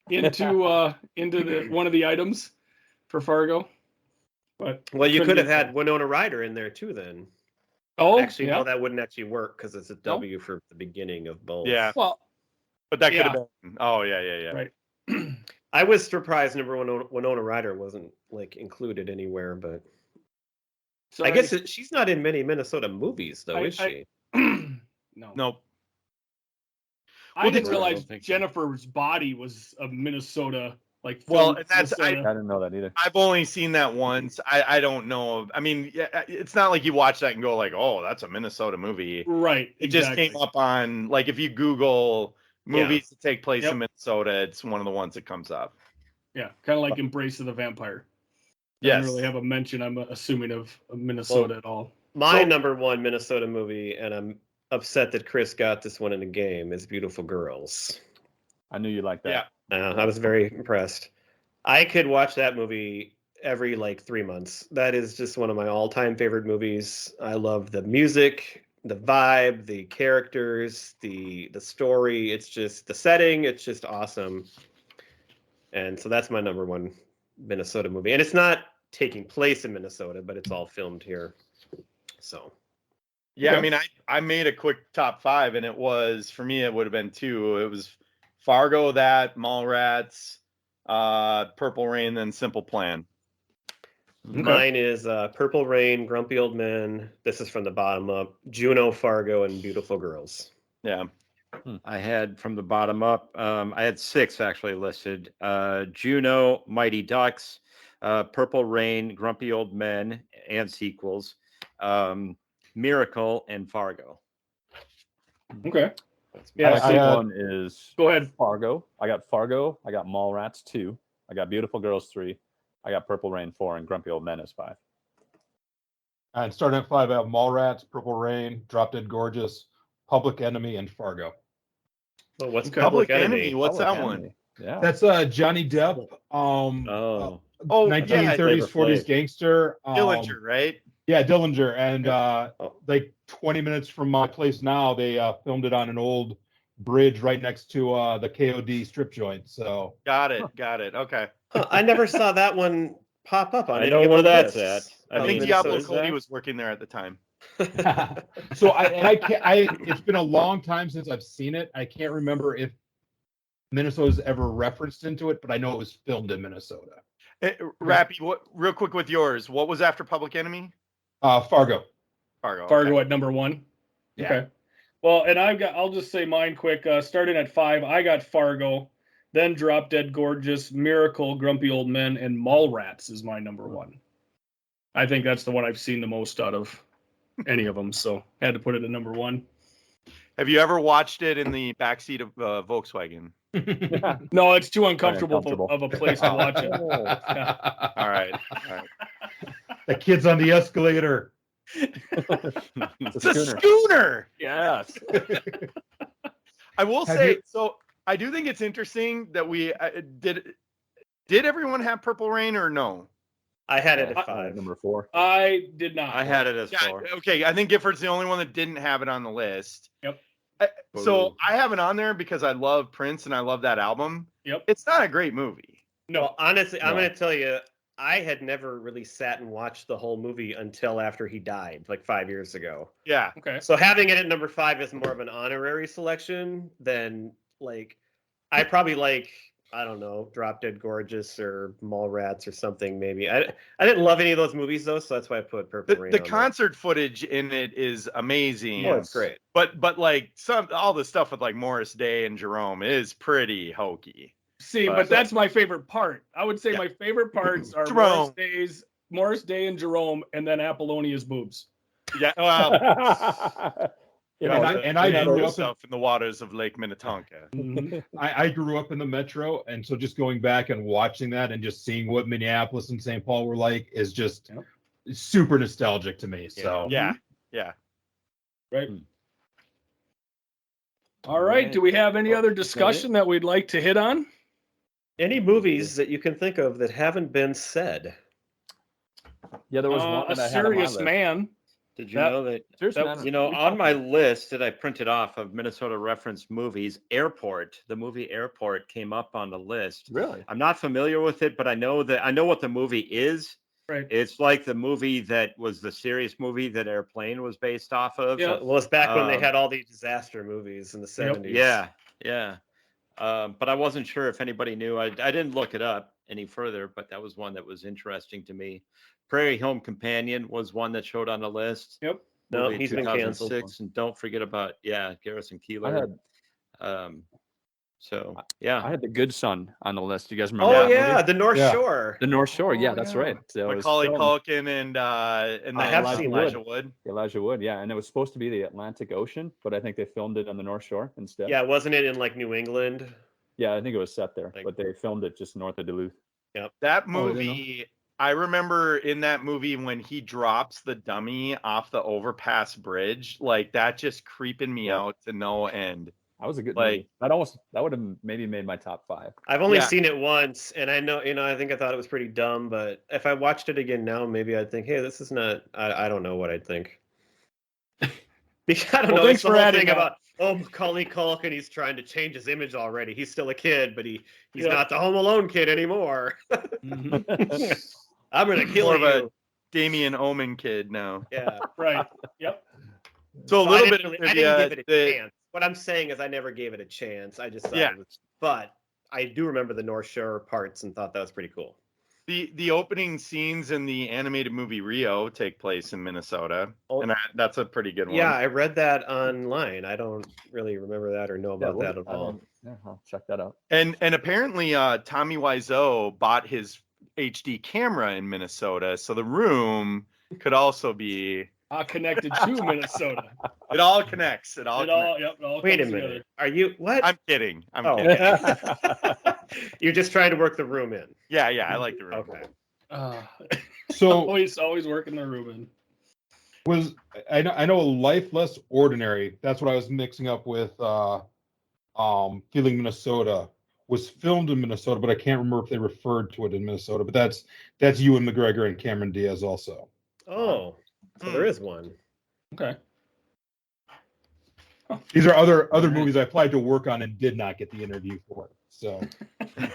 C: into the one of the items for Fargo, but
A: Well, you
C: couldn't
A: could have
C: get
A: had Winona Ryder in there too. Then
C: actually,
A: no,
C: yeah.
A: that wouldn't actually work because it's a W for the beginning of both.
D: Yeah,
C: Well,
D: but that could
C: Yeah.
D: have been. Oh yeah.
C: Right.
A: I was surprised number Winona Ryder wasn't like included anywhere, but
C: so
A: I guess she's not in many Minnesota movies though, is she?
C: no.
D: Nope.
C: I
D: Well,
C: didn't
B: I
C: realize
B: don't think so.
C: Jennifer's Body was a Minnesota like.
D: Well,
C: film
D: and that's-
F: I
C: Minnesota.
F: didn't know that either.
D: I've only seen that once. I don't know. I mean, yeah, it's not like you watch that and go like, "Oh, that's a Minnesota movie."
C: Right.
D: It just
C: exactly.
D: came up on like if you Google movies that take place
C: Yep.
D: in Minnesota, it's one of the ones that comes up.
C: Yeah, kind of like Embrace of the Vampire.
D: Yes.
C: Doesn't really have a mention, I'm assuming, of Minnesota at all.
A: My
D: So-
A: number 1 Minnesota movie, and I'm upset that Chris got this one in the game, is Beautiful Girls.
F: I knew you liked that.
D: Yeah.
A: I was very impressed. I could watch that movie every like 3 months. That is just one of my all-time favorite movies. I love the music, the vibe, the characters, the story. It's just the setting. It's just awesome. And so that's my number one Minnesota movie. And it's not taking place in Minnesota, but it's all filmed here. So
D: Yeah,
C: Okay.
D: I mean, I made a quick top 5, and it was, for me, it would have been 2. It was Fargo, that, Mallrats, Purple Rain, then Simple Plan.
A: mine is Purple Rain, Grumpy Old Men. This is from the bottom up. Juno, Fargo, and Beautiful Girls.
D: Yeah.
B: I had from the bottom up, I had 6 actually listed. Juno, Mighty Ducks, Purple Rain, Grumpy Old Men, and sequels, Miracle, and Fargo.
C: Okay.
F: Yeah,
C: Yeah.
F: my
E: I-
F: one is
C: Go ahead.
F: Fargo. I got Fargo. I got Mallrats 2. I got Beautiful Girls 3. I got Purple Rain 4, and Grumpy Old Men is 5.
E: And starting at 5, I have Mallrats, Purple Rain, Drop Dead Gorgeous, Public Enemy, and Fargo.
A: Well, what's
C: Okay.
A: Public
D: Public
A: Enemy?
D: Enemy. What's
F: Public
D: that one?
F: Enemy. Yeah.
E: That's Johnny Depp.
B: Oh,
D: Oh,
E: 1930s,
B: Flavor
E: 40s
B: Flav.
E: gangster.
D: Dillinger, right?
E: Yeah, Dillinger. And
A: Oh.
E: like 20 minutes from my place now, they filmed it on an old bridge right next to the KOD strip joint. So
D: Got it. Okay.
A: Huh, I never saw that one pop up on
B: I
A: any
B: know
A: of
B: where
A: the
B: that's
A: lists
B: at.
A: of
D: I think
B: mean,
D: Diablo
A: Minnesota's.
D: Cody was working there at the time.
E: so it's been a long time since I've seen it. I can't remember if Minnesota's ever referenced into it, but I know it was filmed in Minnesota.
D: Rappy, what? Real quick with yours. What was after Public Enemy?
E: Fargo.
D: Fargo.
C: Fargo
D: okay.
C: at number 1.
E: Yeah.
C: Okay. Well, and I'll just say mine quick. Starting at 5, I got Fargo, then Drop Dead Gorgeous, Miracle, Grumpy Old Men, and Mallrats is my number 1. I think that's the one I've seen the most out of any of them, so had to put it at number 1.
D: Have you ever watched it in the backseat of Volkswagen?
C: No, it's too uncomfortable
F: uncomfortable.
C: of a place to watch it.
D: All right.
E: The kid's on the escalator.
D: It's a schooner.
F: Yes.
D: I will
E: Have
D: say,
E: you-
D: so I do think it's interesting that we did everyone have Purple Rain or no?
A: I had it
F: Yeah,
A: at 5.
F: number 4.
C: I did not.
B: I had it as
D: Yeah,
B: 4.
D: okay. I think Gifford's the only one that didn't have it on the list.
C: Yep.
D: So I have it on there because I love Prince and I love that album.
C: Yep.
D: It's not a great movie.
C: No.
A: Well, honestly, I'm
F: No.
A: going to tell you, I had never really sat and watched the whole movie until after he died, like 5 years ago.
D: Yeah.
C: Okay.
A: So having it at number 5 is more of an honorary selection than like, I probably like, I don't know, Drop Dead Gorgeous or Mallrats or something maybe. I didn't love any of those movies though, so that's why I put Purple Rain
D: The
A: on there.
D: concert footage in it is amazing.
A: Oh, it's great.
D: But like all the stuff with like Morris Day and Jerome is pretty hokey.
C: See, but that's my favorite part. I would say
D: Yeah.
C: my favorite parts are
D: Jerome.
C: Morris Day and Jerome, and then Apollonia's boobs.
D: Yeah. Well,
F: You
E: And
F: know,
E: I- and I
D: the
E: grew up in-
D: stuff in the waters of Lake Minnetonka.
E: I grew up in the metro, and so just going back and watching that and just seeing what Minneapolis and St. Paul were like is just super nostalgic to me. So
D: Yeah.
C: Right. All right. Do we have any other discussion that we'd like to hit on?
A: Any movies that you can think of that haven't been said?
F: yeah, there was
C: A
F: one that I had on my
C: Serious
F: list.
C: Man.
B: Did you
C: That-
B: know that?
F: Serious
C: that
F: Man,
C: was-
B: You know,
F: we
B: on
F: talked
B: my
F: about-
B: list that I printed off of Minnesota reference movies, Airport, the movie Airport came up on the list.
F: Really?
B: I'm not familiar with it, but I know what the movie is.
C: Right.
B: It's like the movie that was the serious movie that Airplane was based off of.
C: Yeah.
A: Well, it's back when they
B: Um,
A: had all these disaster movies in the 70s.
B: Yeah. But I wasn't sure if anybody knew. I didn't look it up any further, but that was one that was interesting to me. Prairie Home Companion was one that showed on the list.
C: Yep.
A: No,
B: Movie
A: he's been canceled.
B: 2006, and don't forget about Garrison
F: I
B: Keillor.
F: had
B: So
F: I
B: yeah,
F: had The Good Son on the list. You guys remember?
A: Oh
F: that
A: yeah,
F: movie?
A: the North
E: Yeah.
A: Shore.
F: The North Shore. Yeah,
A: Oh,
F: that's
A: yeah.
F: right. So it was
D: Macaulay
F: filmed-
D: Culkin and
A: I
D: then
A: have
F: Elijah
A: seen
D: Elijah Wood.
F: Elijah Wood. Yeah, and it was supposed to be the Atlantic Ocean, but I think they filmed it on the North Shore instead.
A: Yeah, wasn't it in like New England?
F: Yeah, I think it was set there,
A: Like-
F: but they filmed it just north of Duluth.
D: That
F: Oh, I didn't know.
D: movie, I remember in that movie when he drops the dummy off the overpass bridge, like that just creeping me
F: Yeah.
D: out to no end.
F: That was a good
D: Like-
F: movie. That would have maybe made my top 5.
A: I've only
D: Yeah.
A: seen it once, and I know, I think I thought it was pretty dumb, but if I watched it again now, maybe I'd think, hey, this is not, I don't know what I'd think. Because I don't
C: Well,
A: know.
C: thanks
A: It's the
C: for
A: whole
C: adding
A: thing
C: that.
A: about Macaulay Culkin. He's trying to change his image already. He's still a kid, but he's
C: Yeah.
A: not the Home Alone kid anymore.
C: Mhm.
A: I'm gonna kill
D: More of a
A: you.
D: Damien Omen kid now.
A: Yeah.
C: Right. Yep.
D: So a
A: So
D: little bit of
A: I
D: trivia.
A: didn't give it a
D: the-
A: chance. What I'm saying is I never gave it a chance. I just thought
D: Yeah.
A: it was, but I do remember the North Shore parts and thought that was pretty cool.
D: The opening scenes in the animated movie Rio take place in Minnesota,
A: Oh.
D: and that's a pretty good one.
A: Yeah, I read that online. I don't really remember that or know about that at all.
F: Yeah, I'll check that out.
D: And apparently Tommy Wiseau bought his HD camera in Minnesota, so the room could also be.
C: Connected to Minnesota.
D: It all connects. It all.
C: It
D: connects.
C: all, yep, it all
A: Wait a
C: comes
A: minute.
C: together.
A: Are you what?
D: I'm kidding. I'm
A: Oh,
D: kidding.
A: okay. You're just trying to work the room in.
D: Yeah, I like the room.
A: Okay.
E: So
C: always working the Ruben.
E: was I know Life Less Ordinary. That's what I was mixing up with. Feeling Minnesota was filmed in Minnesota, but I can't remember if they referred to it in Minnesota. But that's Ewan McGregor and Cameron Diaz also.
A: Oh, so there is one.
C: Okay.
E: These are other movies I applied to work on and did not get the interview for. So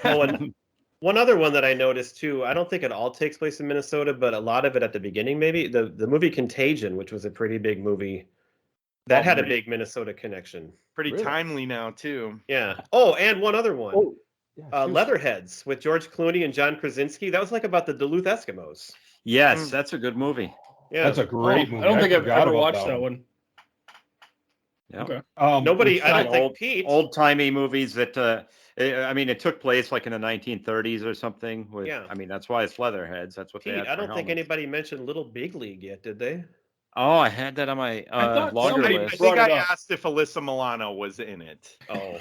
A: Oh, and one other one that I noticed too. I don't think it all takes place in Minnesota, but a lot of it at the beginning, maybe the movie Contagion, which was a pretty big movie, that had a big Minnesota connection.
D: Pretty
F: Really?
D: timely now too.
A: Yeah. Oh, and one other one.
F: Oh, yeah, shoot.
A: Leatherheads with George Clooney and John Krasinski. That was like about the Duluth Eskimos.
B: Yes, that's a good movie.
A: Yeah.
E: that's a great movie.
C: I don't think I've
E: forgot
C: ever
E: about
C: watched that one.
B: Yeah.
C: Okay.
A: Nobody, I don't
B: Old-
A: think Pete.
B: Old timey movies that I mean, it took place like in the 1930s or something. With,
A: Yeah.
B: I mean, that's why it's Leatherheads. That's what they
A: Pete,
B: had
A: I
B: for
A: don't think
B: helmets.
A: anybody mentioned Little Big League yet, did they?
B: Oh, I had that on my
C: thought
B: longer
C: somebody
D: I
B: list.
C: brought
D: think
C: it
D: I
C: up.
D: asked if Alyssa Milano was in it.
A: Oh.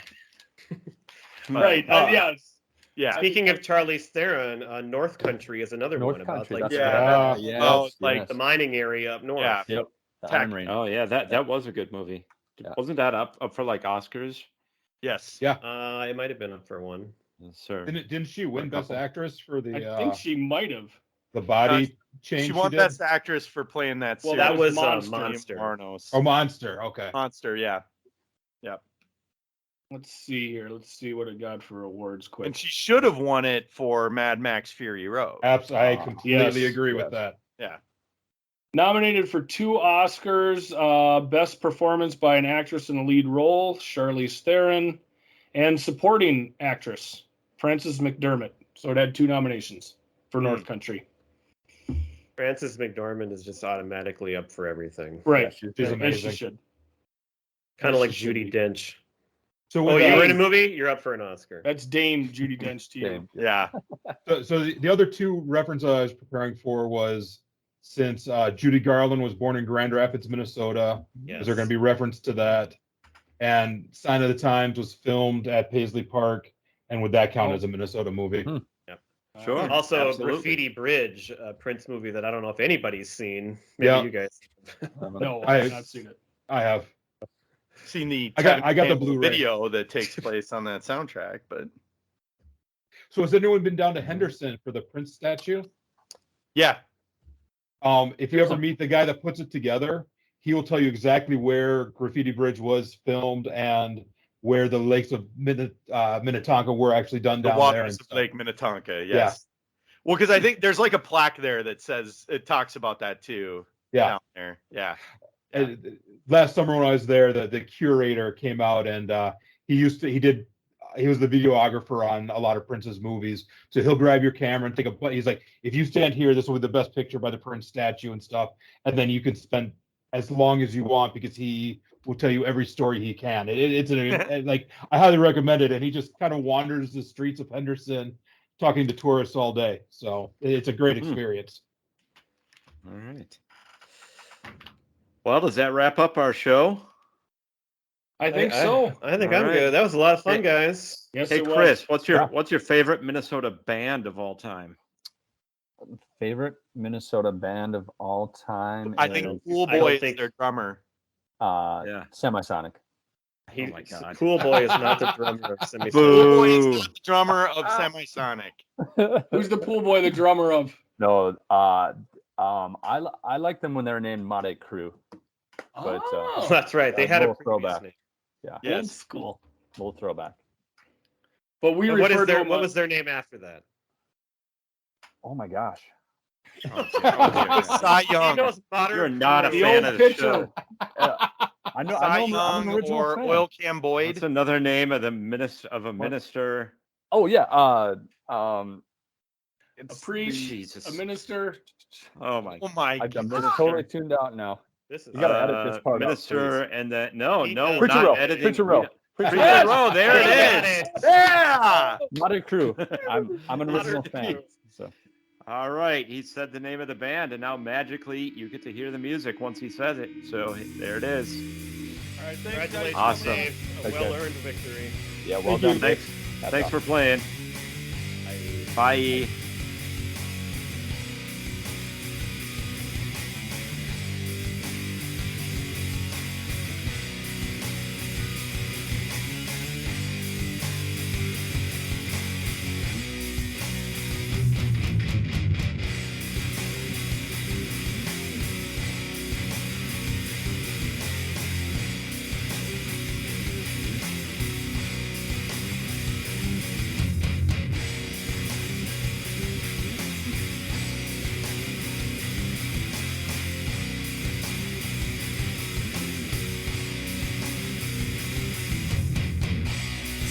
C: Right. Yes.
D: Yeah.
A: Speaking of Charlize Theron, North Country is another
F: North
A: one about
F: Country.
A: like
F: That's
D: Yeah.
F: right.
D: Oh,
F: Yes,
D: like
F: yes.
A: the mining area up north.
D: Yeah.
F: Yep. The
D: Tech.
F: Iron Rain.
B: Oh yeah, that was a good movie.
F: Yeah.
B: Wasn't that up for like Oscars?
D: Yes.
E: Yeah.
A: It might have been up for one.
B: Yes, sir.
E: Didn't she win Best
B: couple.
E: Actress for
C: I think she might have.
E: the body change?
D: She won
E: did?
D: Best Actress for playing that.
C: Well,
D: serial
A: that was
C: Monster.
A: Monster.
D: Marnos.
E: Oh, Monster. Okay.
D: Monster. Yeah.
C: Let's see here. Let's see what it got for awards quick.
D: And she should have won it for Mad Max Fury Road.
E: Absolutely, I completely
C: Yes.
E: agree with that.
C: Nominated for 2 Oscars, Best Performance by an Actress in a Lead Role, Charlize Theron, and Supporting Actress, Frances McDermott. So it had 2 nominations for North Country.
A: Frances McDormand is just automatically up for everything.
C: Right.
E: She's
C: As she
E: amazing.
C: should.
A: Kind
C: As
A: of like
C: she should
A: Judi
C: be.
A: Dench.
E: So
A: Oh,
E: with
A: you were
E: that-
A: in a movie? You're up for an Oscar.
C: That's Dame Judi Dench to you.
F: Damn.
D: Yeah.
E: So the other 2 references I was preparing for was since Judy Garland was born in Grand Rapids, Minnesota,
A: Yes.
E: is there going to be reference to that? And Sign of the Times was filmed at Paisley Park, and would that count as a Minnesota movie?
B: Sure.
A: Also,
B: absolutely.
A: Graffiti Bridge, a Prince movie that I don't know if anybody's seen. Maybe
E: Yeah.
A: you guys.
C: No,
E: I-
C: I have not seen it.
E: I have.
D: Seen the
E: I got the
D: 10
E: Blu-ray.
D: video that takes place on that soundtrack, but
E: So has anyone been down to Henderson for the Prince statue?
D: yeah.
E: If you ever meet the guy that puts it together, he will tell you exactly where Graffiti Bridge was filmed and where the lakes of Minnetonka were actually done
D: The
E: down there.
D: waters
E: And
D: of
E: stuff.
D: Lake Minnetonka. Yes. Well, because I think there's like a plaque there that says it talks about that too.
E: Yeah.
D: Down there. Yeah.
E: Last summer when I was there, the curator came out and he was the videographer on a lot of Prince's movies. So he'll grab your camera and take a. He's like, if you stand here, this will be the best picture by the Prince statue and stuff. And then you can spend as long as you want because he will tell you every story he can. Like I highly recommend it. And he just kind of wanders the streets of Henderson, talking to tourists all day. So it's a great experience.
B: All right. Well, does that wrap up our show?
C: I think so.
A: I think
B: All
A: I'm
B: right.
A: good. That was a lot of fun,
B: Hey.
A: guys.
C: Yes,
B: Hey,
C: it was.
B: Chris, what's your favorite Minnesota band of all time?
F: Favorite Minnesota band of all time?
D: I
F: is,
D: think Cool
A: I don't
D: Boy is
A: think-
D: their drummer.
B: Yeah.
F: Semisonic.
A: He,
B: Oh my God.
A: Cool Boy is not the drummer of Semi.
D: Cool Boy is not the drummer of Semisonic.
C: Who's the pool boy, the drummer of?
F: No, I like them when they're named Made Crew. But
C: Oh,
A: That's right. They
F: a
A: had a
F: little
A: previous
F: throwback.
A: name.
F: yeah,
C: old
A: Yes.
C: school.
F: little throwback.
C: But we
A: But what
C: refer
A: is
C: to
A: their
C: them.
A: what was their name after that?
F: Oh my gosh.
B: Oh, dear. Oh, dear.
D: Cy
A: He
D: Young,
A: knows modern
B: You're not a
C: the
B: fan
C: old
B: of the
C: pitcher.
B: show.
F: I know.
D: Cy
F: I'm
D: Young
F: an original
D: or
F: fan.
D: Oil Cam Boyd.
B: What's another name of the minister?
F: Oh yeah.
C: A
F: It's
C: priest,
B: Jesus.
C: a minister.
B: Oh my
D: Oh my
F: I'm
D: god!
F: just totally tuned out now.
A: This is
F: You gotta edit this part out,
B: minister, and then no,
A: He
B: no,
A: does
B: we're
F: Preacher
B: not
F: Row.
B: editing.
F: Preacher Row. Preacher
B: Preacher
F: Row.
B: Row, there it is.
D: Yeah.
F: Not a crew. I'm an original
A: Modern
F: fan.
A: crew.
F: So
B: All right, he said the name of the band, and now magically you get to hear the music once he says it. So there it is.
C: All right, thanks, guys.
A: Congratulations,
B: Awesome.
A: Dave. A
F: Thanks, guys.
A: well-earned victory.
F: yeah, well
C: Thank you.
F: done.
B: Thanks,
F: Hats
B: thanks
F: off.
B: for playing. Bye.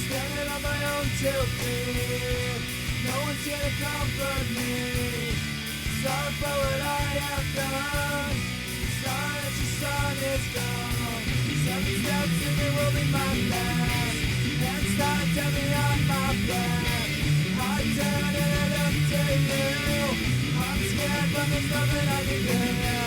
H: Standing on my own tilted. No one's here to comfort me. Sorry for what I have done. Sorry that your son is gone. 7 steps and it will be my last. And start to me on my back. I turn and I look to you. I'm scared but there's nothing I can do.